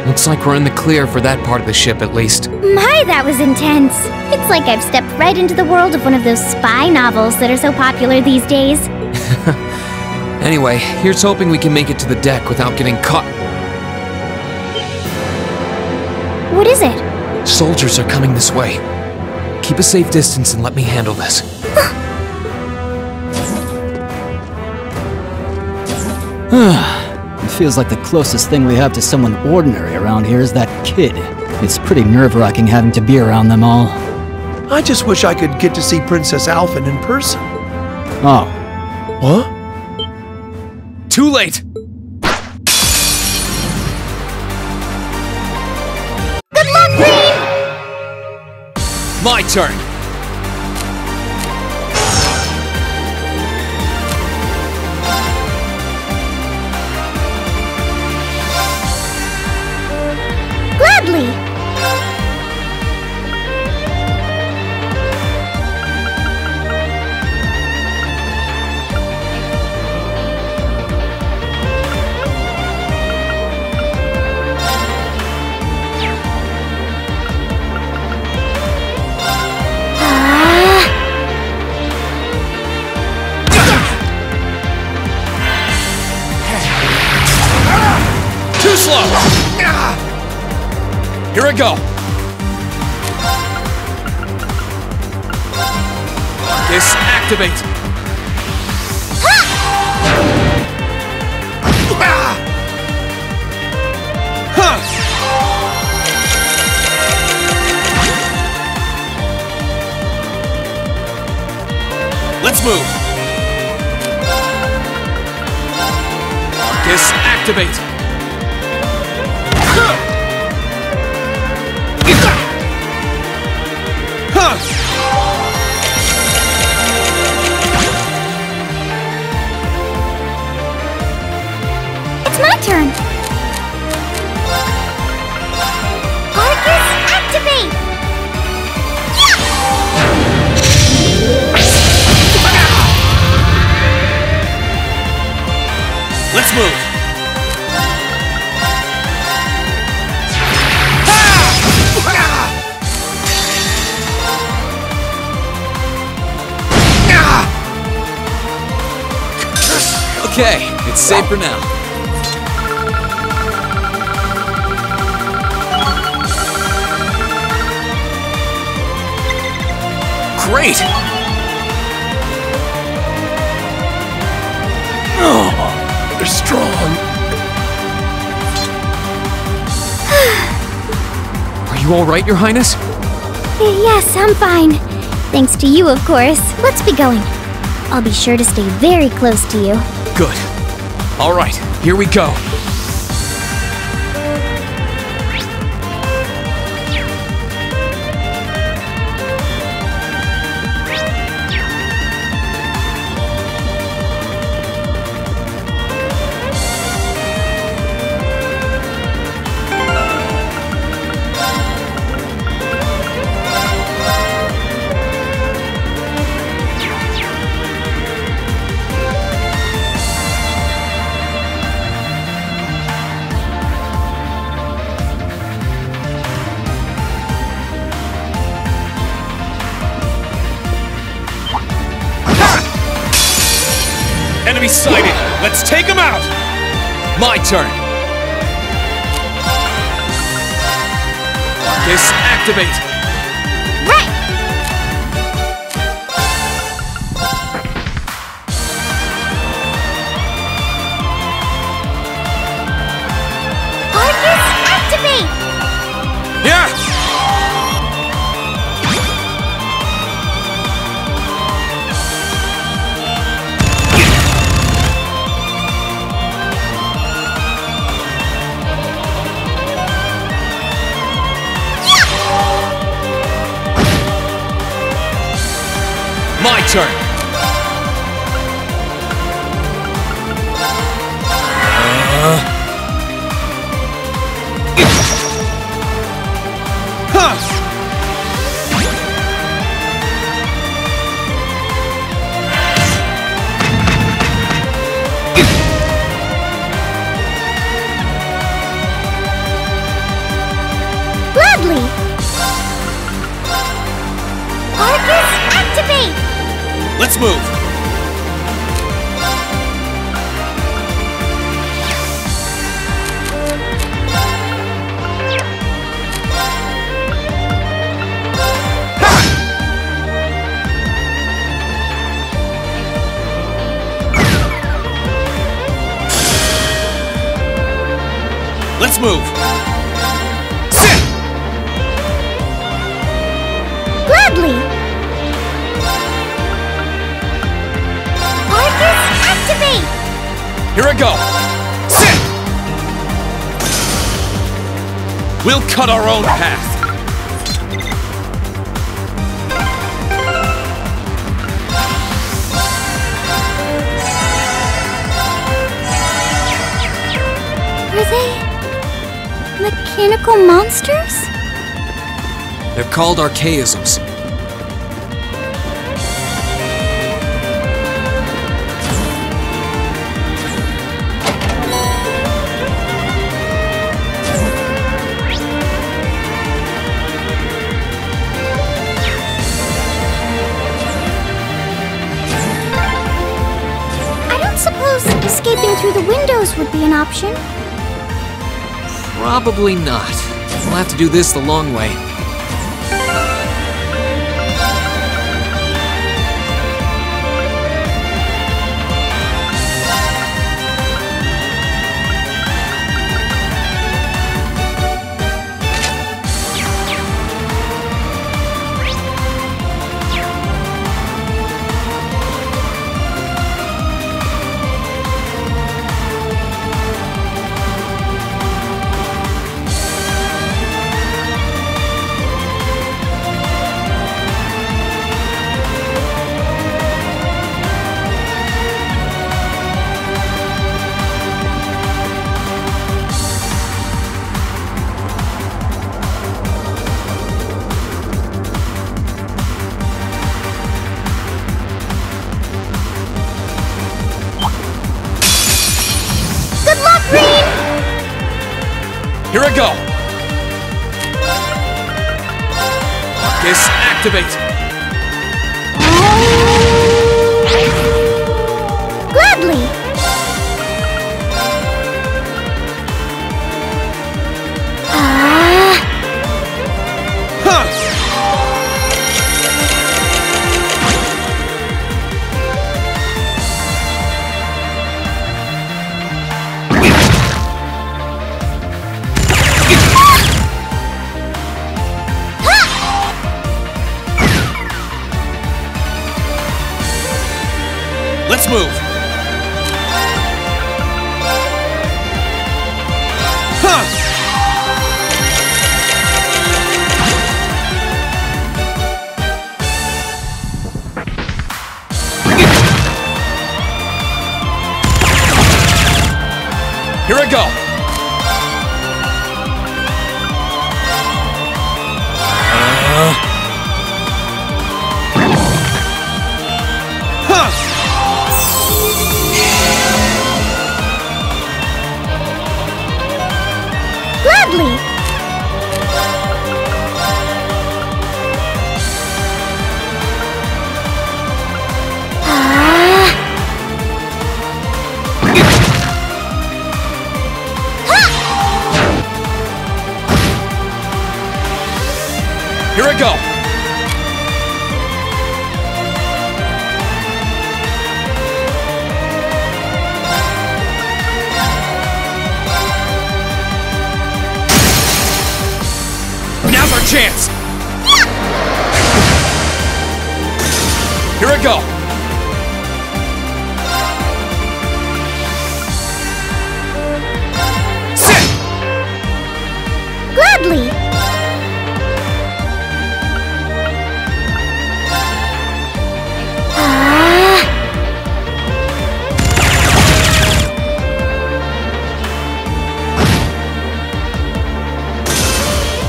Looks like we're in the clear for that part of the ship, at least. My, that was intense. It's like I've stepped right into the world of one of those spy novels that are so popular these days. Anyway, here's hoping we can make it to the deck without getting caught. What is it? Soldiers are coming this way. Keep a safe distance and let me handle this. Feels like the closest thing we have to someone ordinary around here is that kid. It's pretty nerve-wracking having to be around them all. I just wish I could get to see Princess Alphen in person. Oh. What? Too late! Good luck, Green! My turn! Gladly! Too slow! Here I go! Disactivate! Let's move! Disactivate! It's my turn! Arcus, activate! Let's move! Okay, it's safe for now. Great! Oh, they're strong. Are you all right, Your Highness? Yes, I'm fine. Thanks to you, of course. Let's be going. I'll be sure to stay very close to you. Good. All right, here we go. Enemy sighted! Let's take him out! My turn! Disactivate! Right! Arcus, activate! Yeah! My turn. Gladly! Arcus, activate! Let's move. Let's move! Gladly! Arcus, activate! Here I go! Sit! We'll cut our own path! Are they mechanical monsters? They're called archaisms. I don't suppose escaping through the windows would be an option. Probably not. We'll have to do this the long way. Here I go! Arcus, activate! Gladly! Let's move! Here I go! Gladly! Here I go! Now's our chance! Here I go! Sit! Gladly!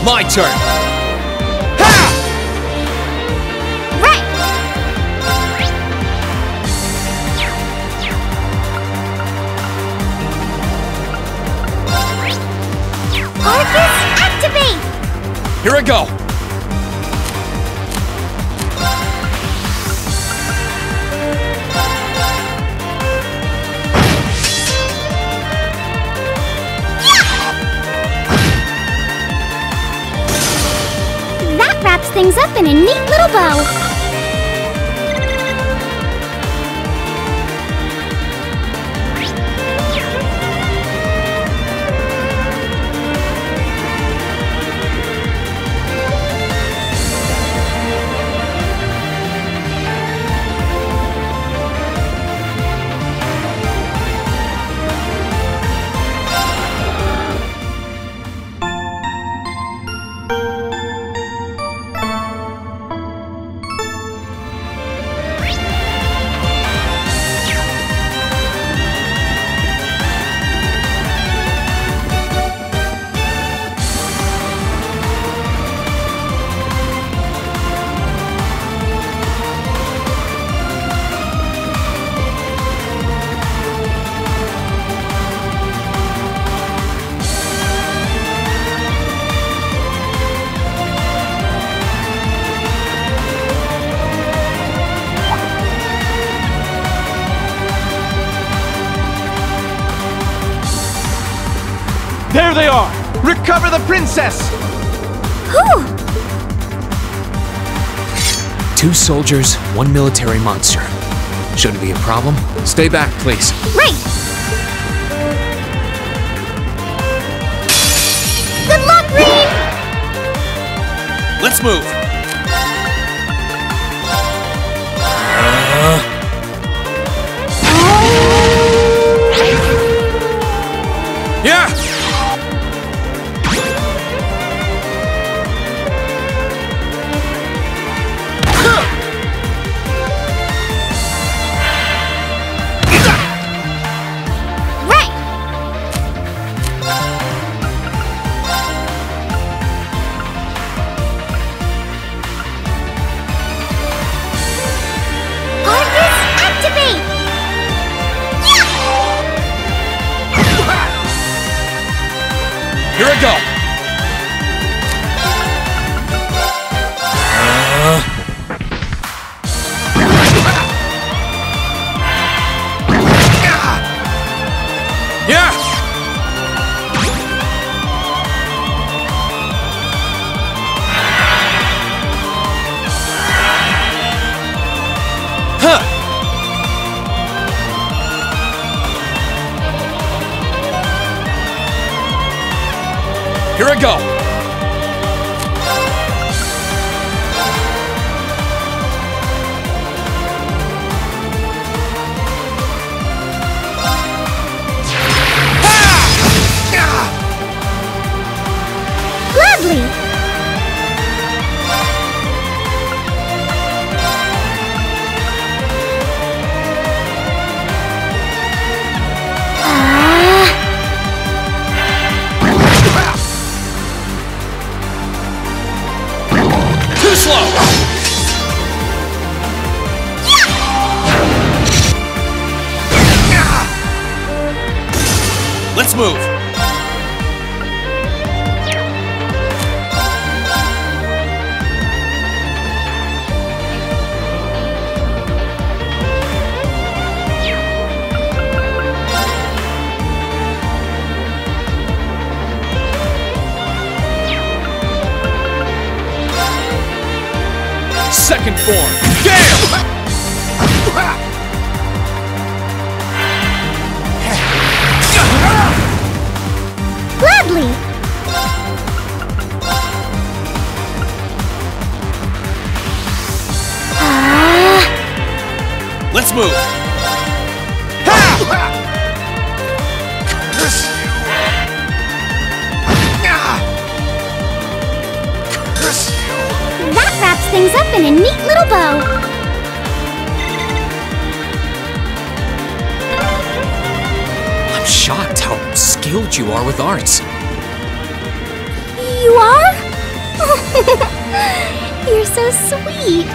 My turn! Right! Arcus, activate! Here I go! That wraps things up in a neat little bow. There they are! Recover the princess! Whew! 2 soldiers, 1 military monster. Shouldn't be a problem. Stay back, please. Right! Good luck, Reed! Let's move! Yeah! Here I go! Yeah! Huh! Here I go! Gladly! Too slow! Let's move! Second form! Gale! Gladly! Let's move! That wraps things up in a neat little bow. I'm shocked how skilled you are with arts. You are? You're so sweet.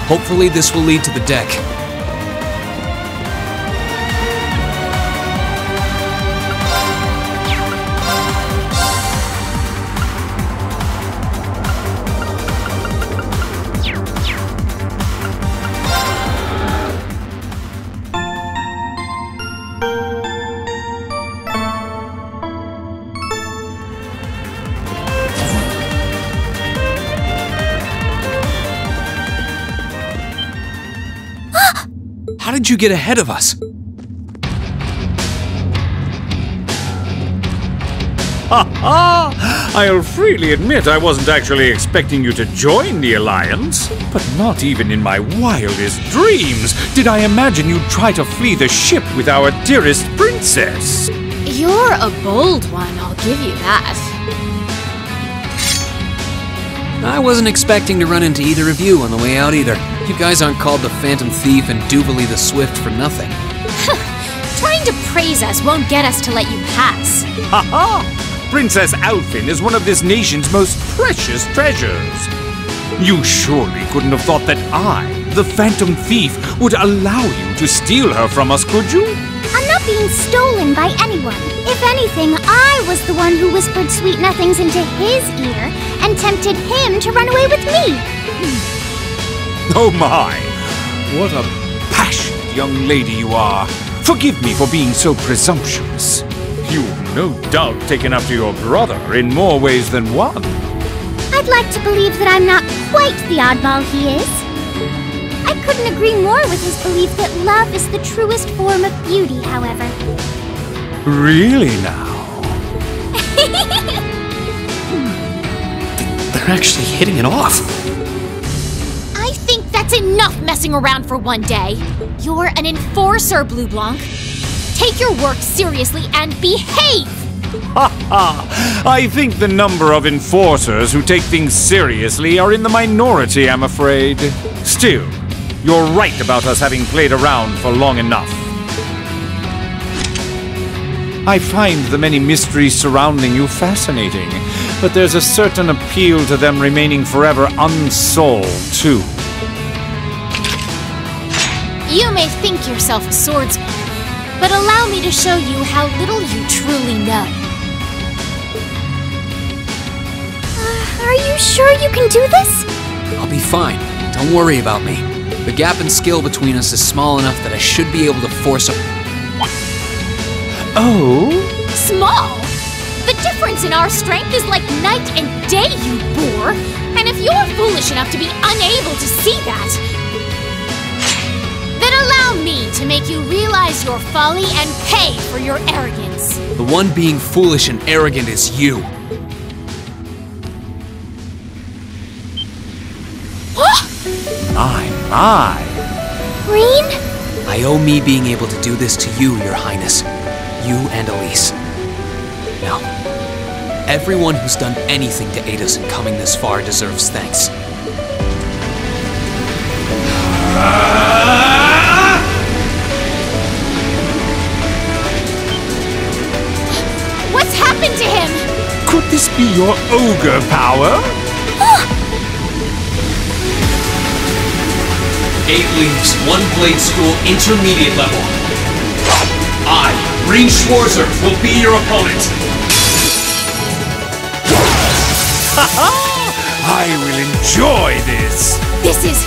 Hopefully this will lead to the deck. How did you get ahead of us? Ha ha! I'll freely admit I wasn't actually expecting you to join the Alliance. But not even in my wildest dreams did I imagine you'd try to flee the ship with our dearest princess. You're a bold one, I'll give you that. I wasn't expecting to run into either of you on the way out either. You guys aren't called the Phantom Thief and Duvalie the Swift for nothing. Trying to praise us won't get us to let you pass. Ha ha! Princess Alfin is one of this nation's most precious treasures. You surely couldn't have thought that I, the Phantom Thief, would allow you to steal her from us, could you? I'm not being stolen by anyone. If anything, I was the one who whispered sweet nothings into his ear and tempted him to run away with me. Oh my! What a passionate young lady you are. Forgive me for being so presumptuous. You've no doubt taken after your brother in more ways than one. I'd like to believe that I'm not quite the oddball he is. I couldn't agree more with his belief that love is the truest form of beauty, however. Really now? They're actually hitting it off. I think that's enough messing around for one day. You're an enforcer, Blue Blanc. Take your work seriously and behave! Ha ha! I think the number of enforcers who take things seriously are in the minority, I'm afraid. Still, you're right about us having played around for long enough. I find the many mysteries surrounding you fascinating, but there's a certain appeal to them remaining forever unsolved, too. You may think yourself a swordsman, but allow me to show you how little you truly know. Are you sure you can do this? I'll be fine. Don't worry about me. The gap in skill between us is small enough that I should be able to force a... Oh? Small? The difference in our strength is like night and day, you boor! And if you're foolish enough to be unable to see that, then allow me to make you realize your folly and pay for your arrogance. The one being foolish and arrogant is you. My. Green? I owe me being able to do this to you, Your Highness. You and Elise. Now, everyone who's done anything to aid us in coming this far deserves thanks. What's happened to him? Could this be your ogre power? 8 leaves, 1 blade school, intermediate level. I, Green Schwarzer, will be your opponent. I will enjoy this. This is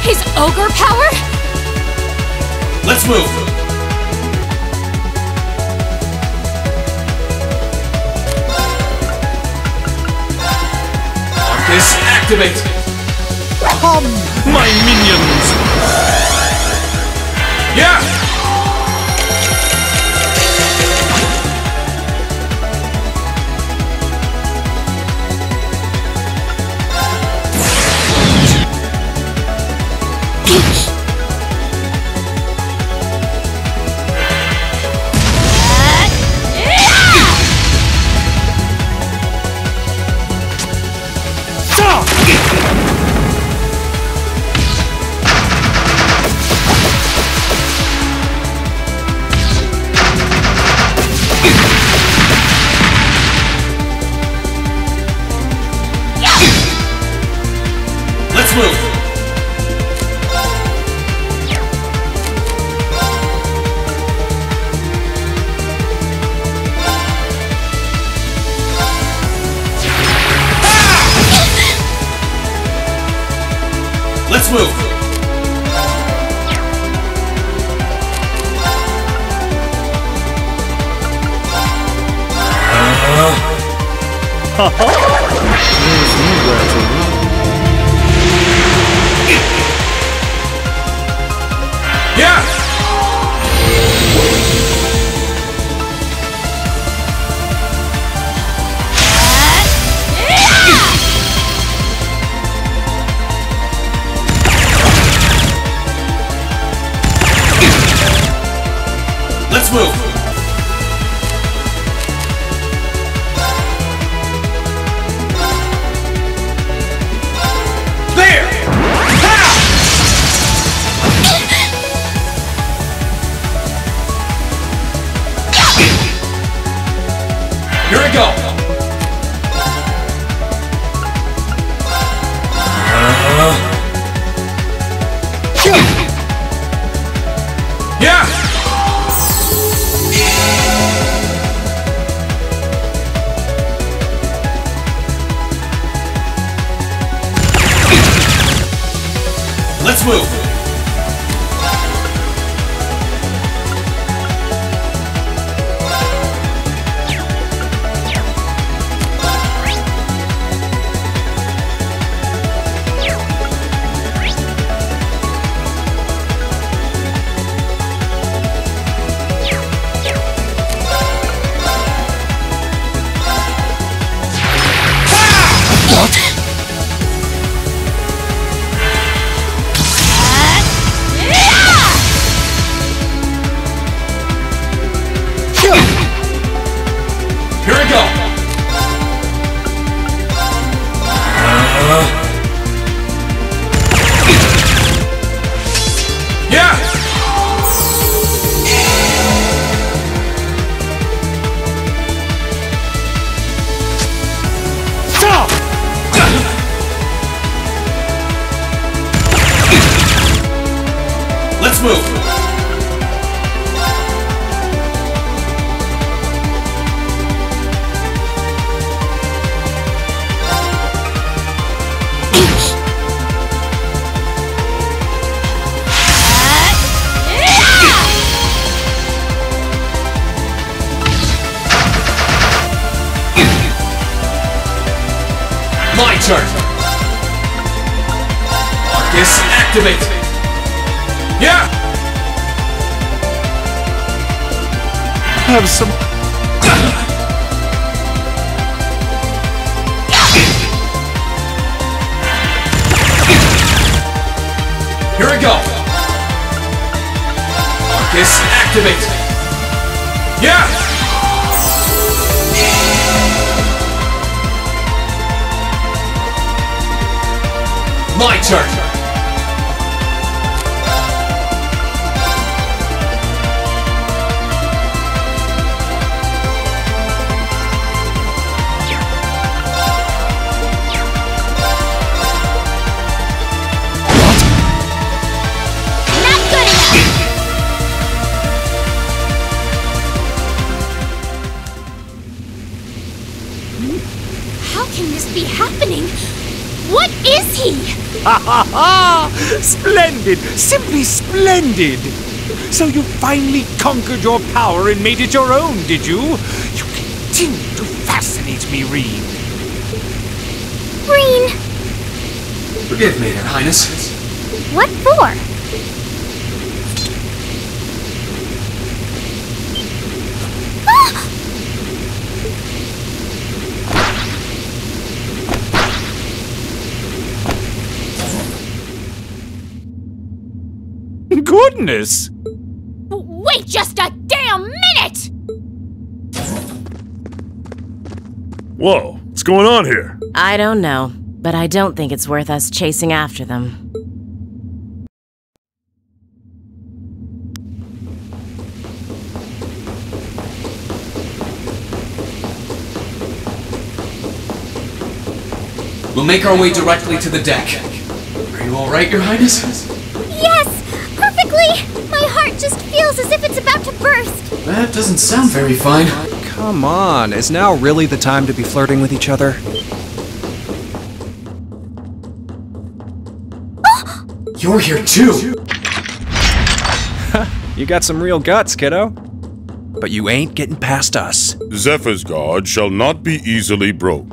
his ogre power? Let's move. Marcus, activate. Come, my minions! Yeah! Let's move. Let's move. Yeah! Let's move. Let's move! Here we go! Yeah! Stop! Let's move! My turn! Arcus, activate! Yeah! Have some... Here we go! Arcus, activate! Yeah! My turn! How can this be happening? What is he? Ha ha ha! Splendid! Simply splendid! So you finally conquered your power and made it your own, did you? You continue to fascinate me, Rean. Green! Forgive me, Your Highness. What for? Goodness! Wait just a damn minute! Whoa, what's going on here? I don't know, but I don't think it's worth us chasing after them. We'll make our way directly to the deck. Are you alright, Your Highness? Yes! Perfectly! My heart just feels as if it's about to burst. That doesn't sound very fine. Come on, is now really the time to be flirting with each other? You're here too! You got some real guts, kiddo. But you ain't getting past us. Zephyr's guard shall not be easily broke.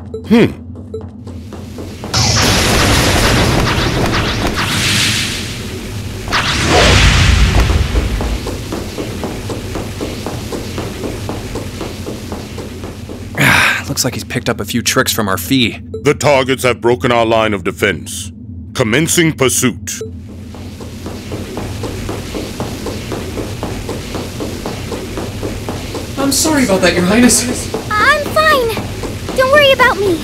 Looks like he's picked up a few tricks from our fee. The targets have broken our line of defense. Commencing pursuit. I'm sorry about that, Your Highness. I'm fine. Don't worry about me.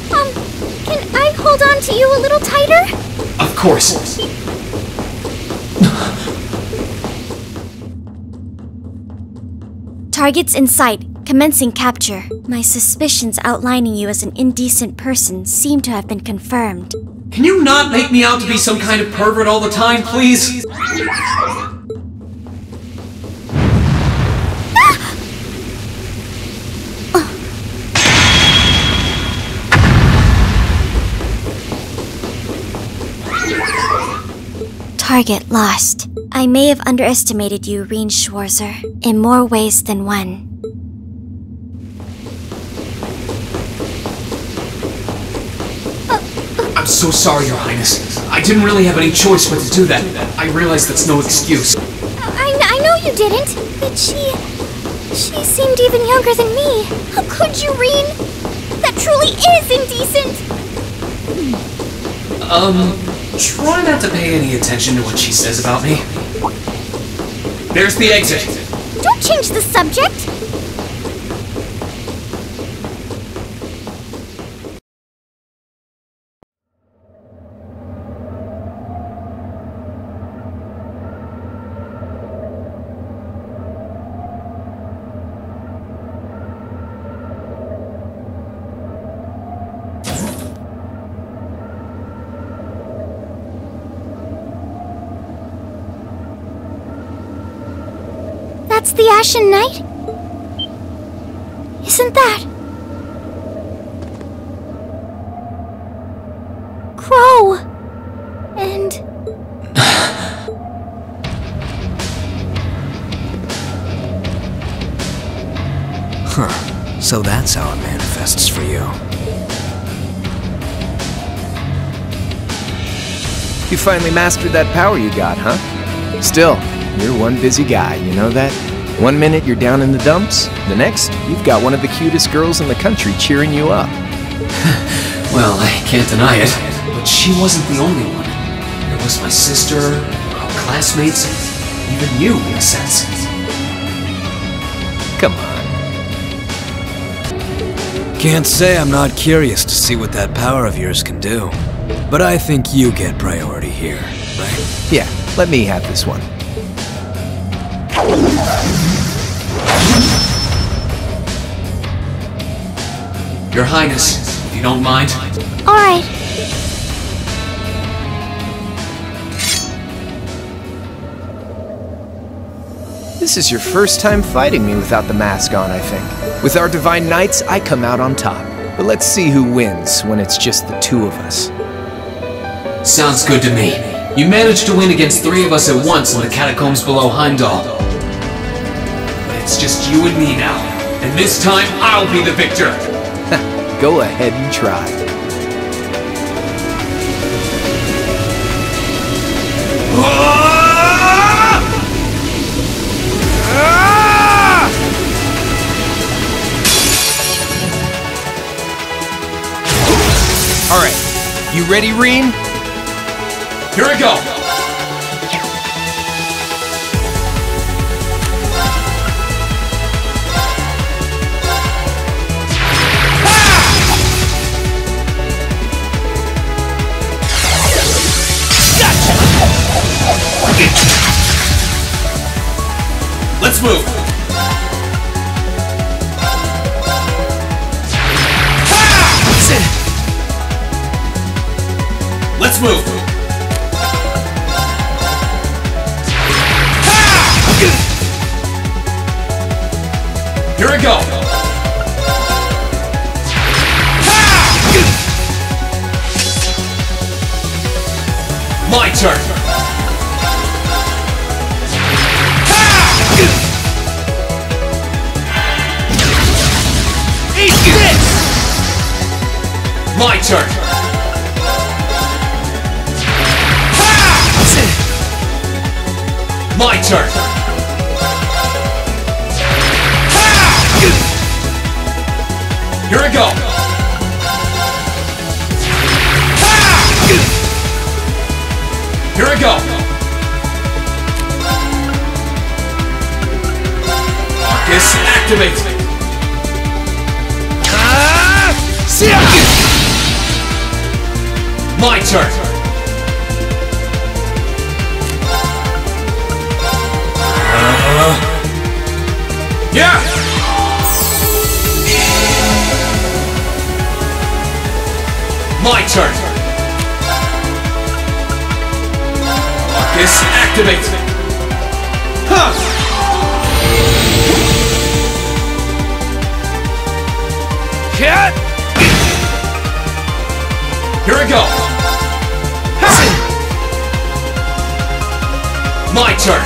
But, can I hold on to you a little tighter? Of course. Targets in sight. Commencing capture. My suspicions outlining you as an indecent person seem to have been confirmed. Can you not make me out to be some kind of pervert all the time, please? target lost. I may have underestimated you, Reen Schwarzer, in more ways than one. I'm so sorry, Your Highness. I didn't really have any choice but to do that. I realize that's no excuse. I know you didn't, but she seemed even younger than me. How could you, Reen? That truly is indecent! Try not to pay any attention to what she says about me. There's the exit. Don't change the subject! That's the Ashen Knight? Isn't that... Crow? And... Huh. So that's how it manifests for you. You finally mastered that power you got, huh? Still, you're one busy guy, you know that? 1 minute you're down in the dumps, the next, you've got one of the cutest girls in the country cheering you up. Well, I can't deny it, but she wasn't the only one. There was my sister, our classmates, even you, in a sense. Come on. Can't say I'm not curious to see what that power of yours can do. But I think you get priority here, right? Yeah, let me have this one. Your Highness, if you don't mind. Alright. This is your first time fighting me without the mask on, I think. With our Divine Knights, I come out on top. But let's see who wins when it's just the two of us. Sounds good to me. You managed to win against 3 of us at once in the catacombs below Heimdall. But it's just you and me now. And this time, I'll be the victor. Go ahead and try. Alright, you ready, Reen? Here I go! Let's move! Let's move! Here I go! My turn! Eat this! My turn! My turn! Here I go! Here I go! Marcus, activate! My turn! Yeah! My turn! Marcus, activate! Huh! Cat! Here I go! My turn!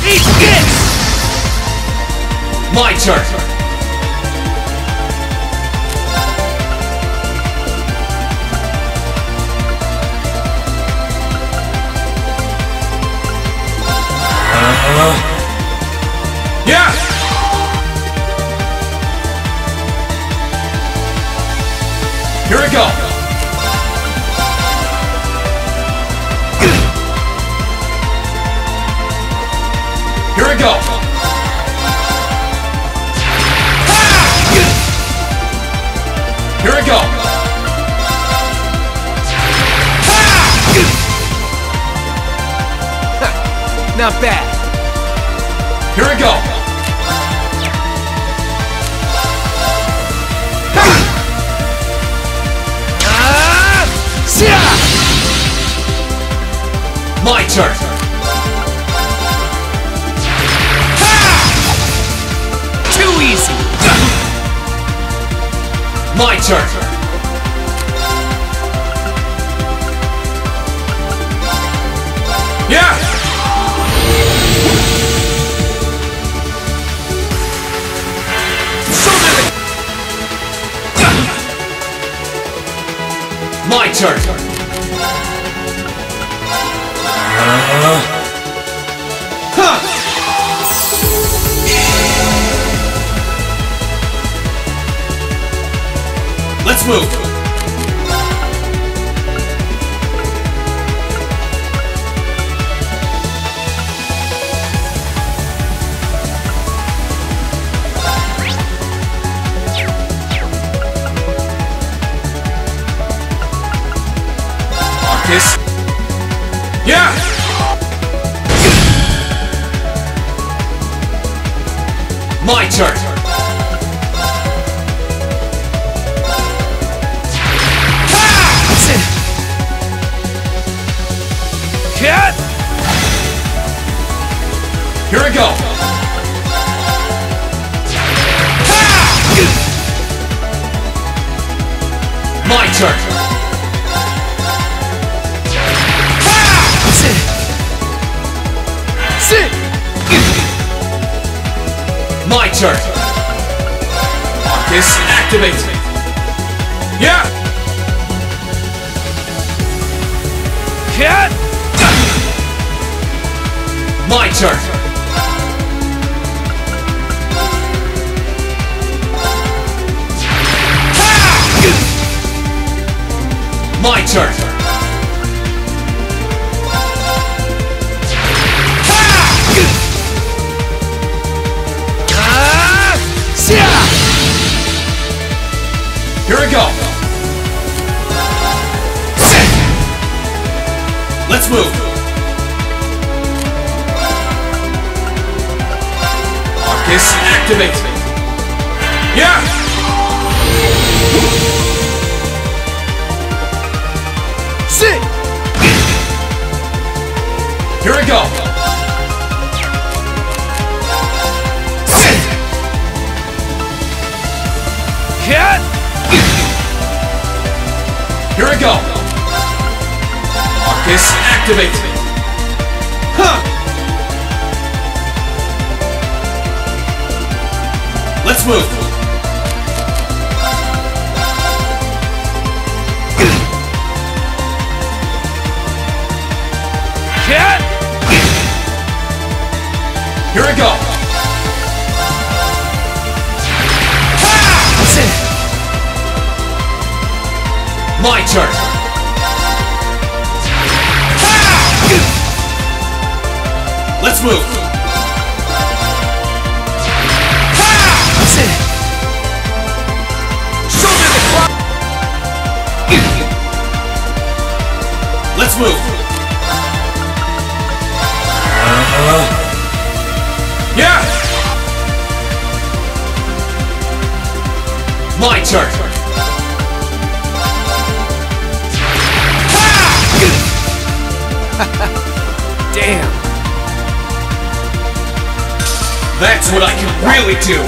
Eat this! My turn! Yeah! Here we go! Here we go! Here we go! Not bad. Here we go! My turn! Too easy! My turn! Yeah! My turn! Let's move! Marcus! Yeah! My turn! Cat! Here we go! My turn! Sit! My turn! Marcus, activate! Yeah! Cat! My turn! My turn! Here we go! Let's move! Marcus, activate! Yeah! Sit! Here we go! Sit! Cat! Here we go! Marcus, activate! Huh! Let's move! Cat! Here we go! My turn! Let's move! Show me the clock! Let's move! Yeah! My turn! Damn! That's what I can really do!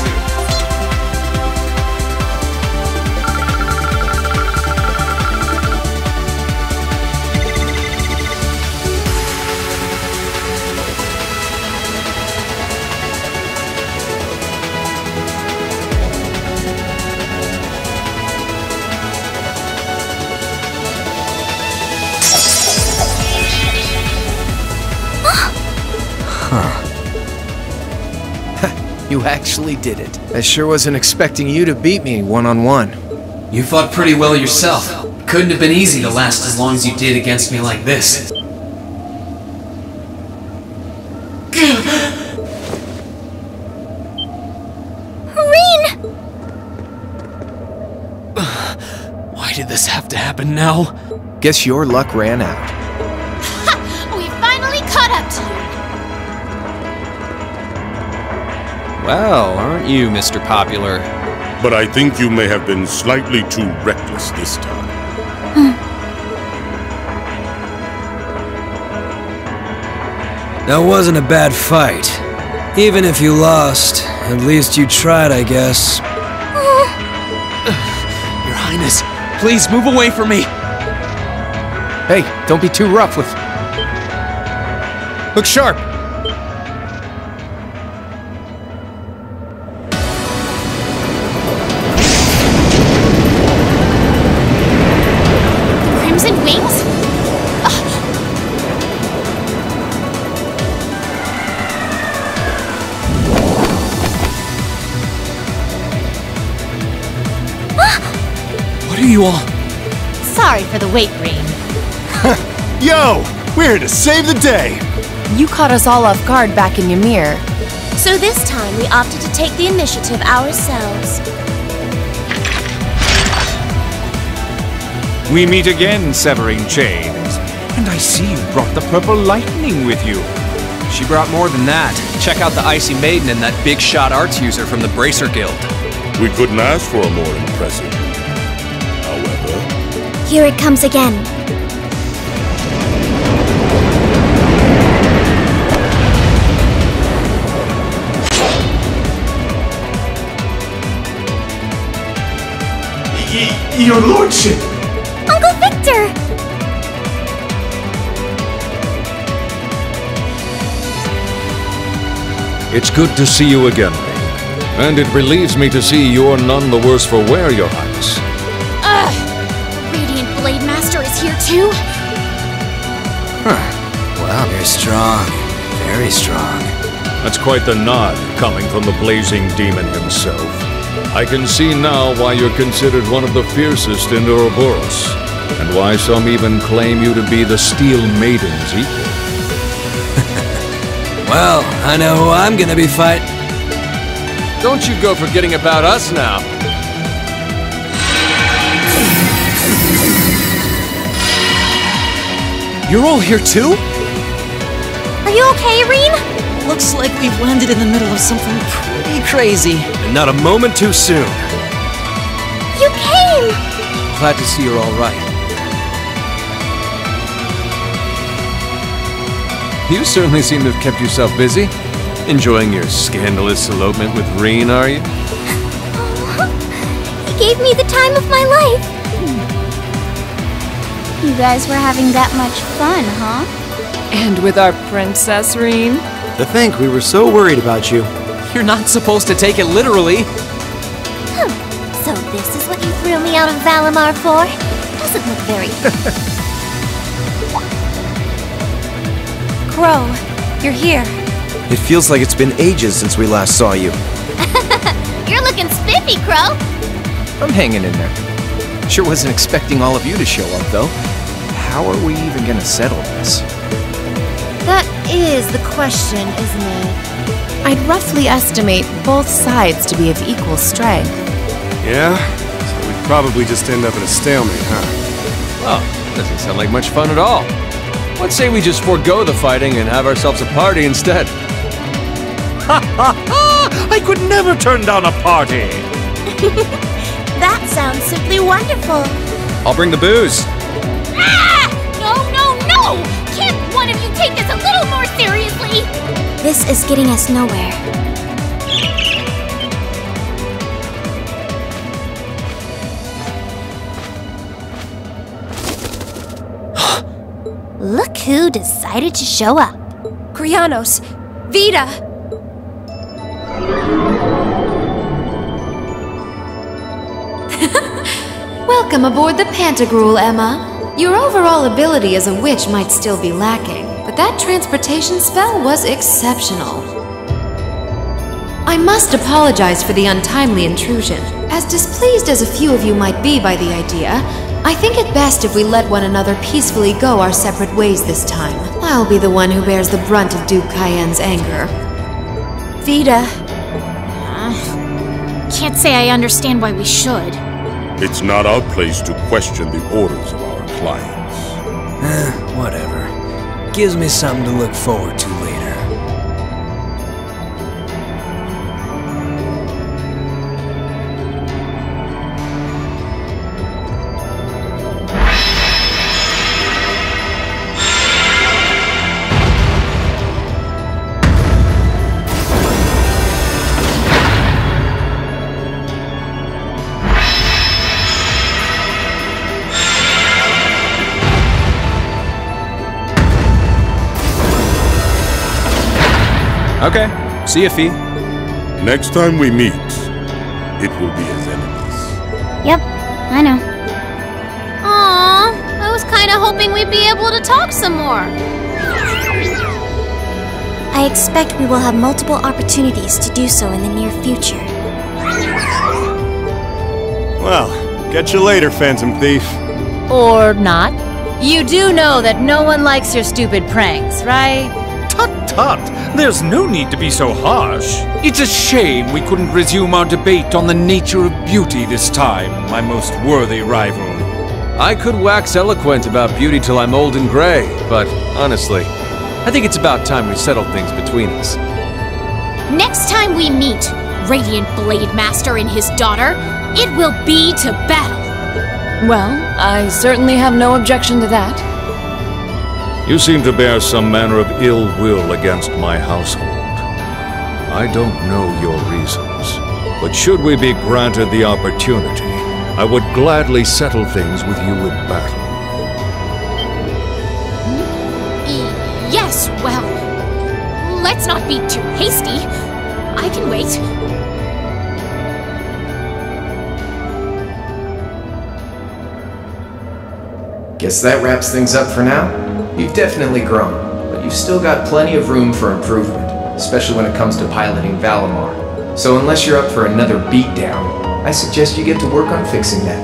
You actually did it. I sure wasn't expecting you to beat me one-on-one. You fought pretty well yourself. Couldn't have been easy to last as long as you did against me like this. Why did this have to happen now? Guess your luck ran out. Ha! We finally caught up to you! Well, aren't you, Mr. Popular? But I think you may have been slightly too reckless this time. That wasn't a bad fight. Even if you lost, at least you tried, I guess. Your Highness, please move away from me. Hey, don't be too rough with... Look sharp! Crimson wings? What are you all... Sorry for the wait, Green. Yo! We're here to save the day! You caught us all off guard back in Ymir. So this time we opted to take the initiative ourselves. We meet again, severing chains. And I see you brought the purple lightning with you. She brought more than that. Check out the Icy Maiden and that big shot arts user from the Bracer Guild. We couldn't ask for a more impressive. However... Here it comes again. Your lordship! Uncle Victor! It's good to see you again, and it relieves me to see you're none the worse for wear, Your Highness. Ugh! Radiant Blade Master is here too? Huh. Wow, you're strong. Very strong. That's quite the nod, coming from the blazing demon himself. I can see now why you're considered one of the fiercest in Ouroboros, and why some even claim you to be the Steel Maiden's equal. Well, I know who I'm gonna be fighting. Don't you go forgetting about us now. You're all here too? Are you okay, Irene? Looks like we've landed in the middle of something pretty crazy. And not a moment too soon. You came! Glad to see you're all right. You certainly seem to have kept yourself busy. Enjoying your scandalous elopement with Reen, are you? He gave me the time of my life. You guys were having that much fun, huh? And with our princess, Reen? To think we were so worried about you. You're not supposed to take it literally. So this is what you threw me out of Valimar for? Doesn't look very... Crow, you're here. It feels like it's been ages since we last saw you. You're looking spiffy, Crow! I'm hanging in there. Sure wasn't expecting all of you to show up, though. How are we even gonna settle this? That is the question, isn't it? I'd roughly estimate both sides to be of equal strength. Yeah? So we'd probably just end up at a stalemate, huh? Oh, doesn't sound like much fun at all. Let's say we just forego the fighting and have ourselves a party instead. Ha ha ha! I could never turn down a party! That sounds simply wonderful. I'll bring the booze. Ah! No, no, no! Can't one of you take this a little more seriously? This is getting us nowhere. Look who decided to show up. Krianos! Vita! Welcome aboard the Pantagruel, Emma. Your overall ability as a witch might still be lacking, but that transportation spell was exceptional. I must apologize for the untimely intrusion. As displeased as a few of you might be by the idea, I think it best if we let one another peacefully go our separate ways this time. I'll be the one who bears the brunt of Duke Cayenne's anger. Vita. Can't say I understand why we should. It's not our place to question the orders of our clients. Whatever. Gives me something to look forward to later. Okay, see ya, Fee. Next time we meet, it will be as enemies. Yep, I know. Aww, I was kinda hoping we'd be able to talk some more. I expect we will have multiple opportunities to do so in the near future. Well, catch you later, Phantom Thief. Or not. You do know that no one likes your stupid pranks, right? Tut tut! There's no need to be so harsh. It's a shame we couldn't resume our debate on the nature of beauty this time, my most worthy rival. I could wax eloquent about beauty till I'm old and gray, but honestly, I think it's about time we settled things between us. Next time we meet, Radiant Blade Master and his daughter, it will be to battle. Well, I certainly have no objection to that. You seem to bear some manner of ill will against my household. I don't know your reasons, but should we be granted the opportunity, I would gladly settle things with you in battle. Yes, well, let's not be too hasty. I can wait. Guess that wraps things up for now. You've definitely grown, but you've still got plenty of room for improvement, especially when it comes to piloting Valimar. So unless you're up for another beatdown, I suggest you get to work on fixing that.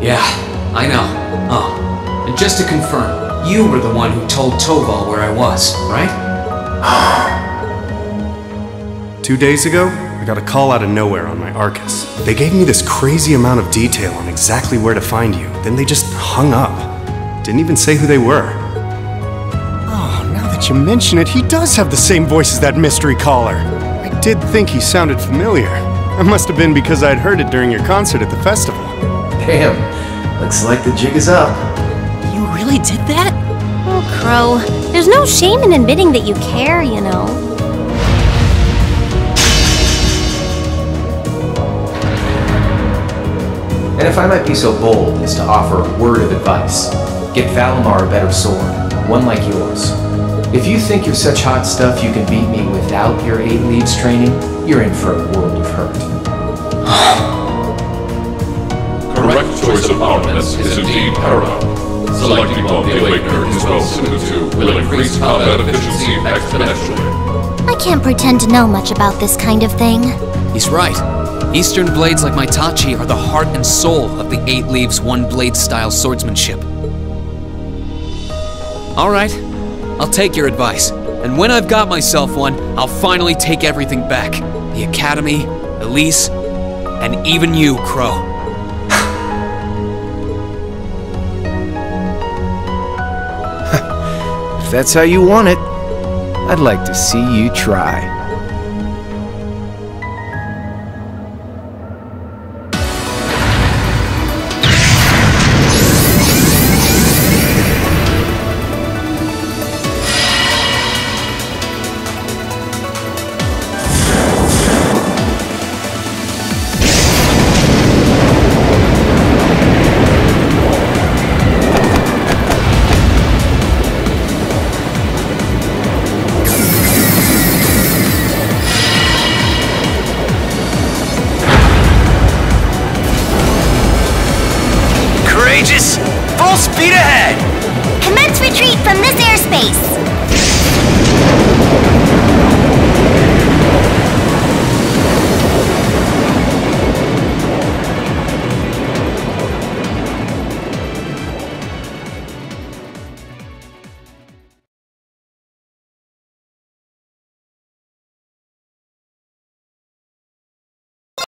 Yeah, I know. Oh, and just to confirm, you were the one who told Toval where I was, right? 2 days ago, I got a call out of nowhere on my Arcus. They gave me this crazy amount of detail on exactly where to find you, then they just hung up. Didn't even say who they were. Oh, now that you mention it, he does have the same voice as that mystery caller. I did think he sounded familiar. That must have been because I'd heard it during your concert at the festival. Damn, looks like the jig is up. You really did that? Oh, Crow, there's no shame in admitting that you care, you know. And if I might be so bold as to offer a word of advice, get Valimar a better sword, one like yours. If you think you're such hot stuff you can beat me without your 8 Leaves training, you're in for a world of hurt. Correct choice of armaments is indeed paramount. Selecting one the Awakener is well suited to will increase combat efficiency exponentially. I can't pretend to know much about this kind of thing. He's right. Eastern blades like my Tachi are the heart and soul of the 8 Leaves 1 blade style swordsmanship. Alright, I'll take your advice, and when I've got myself one, I'll finally take everything back. The Academy, Elise, and even you, Crow. If that's how you want it, I'd like to see you try. Full speed ahead! Commence retreat from this airspace!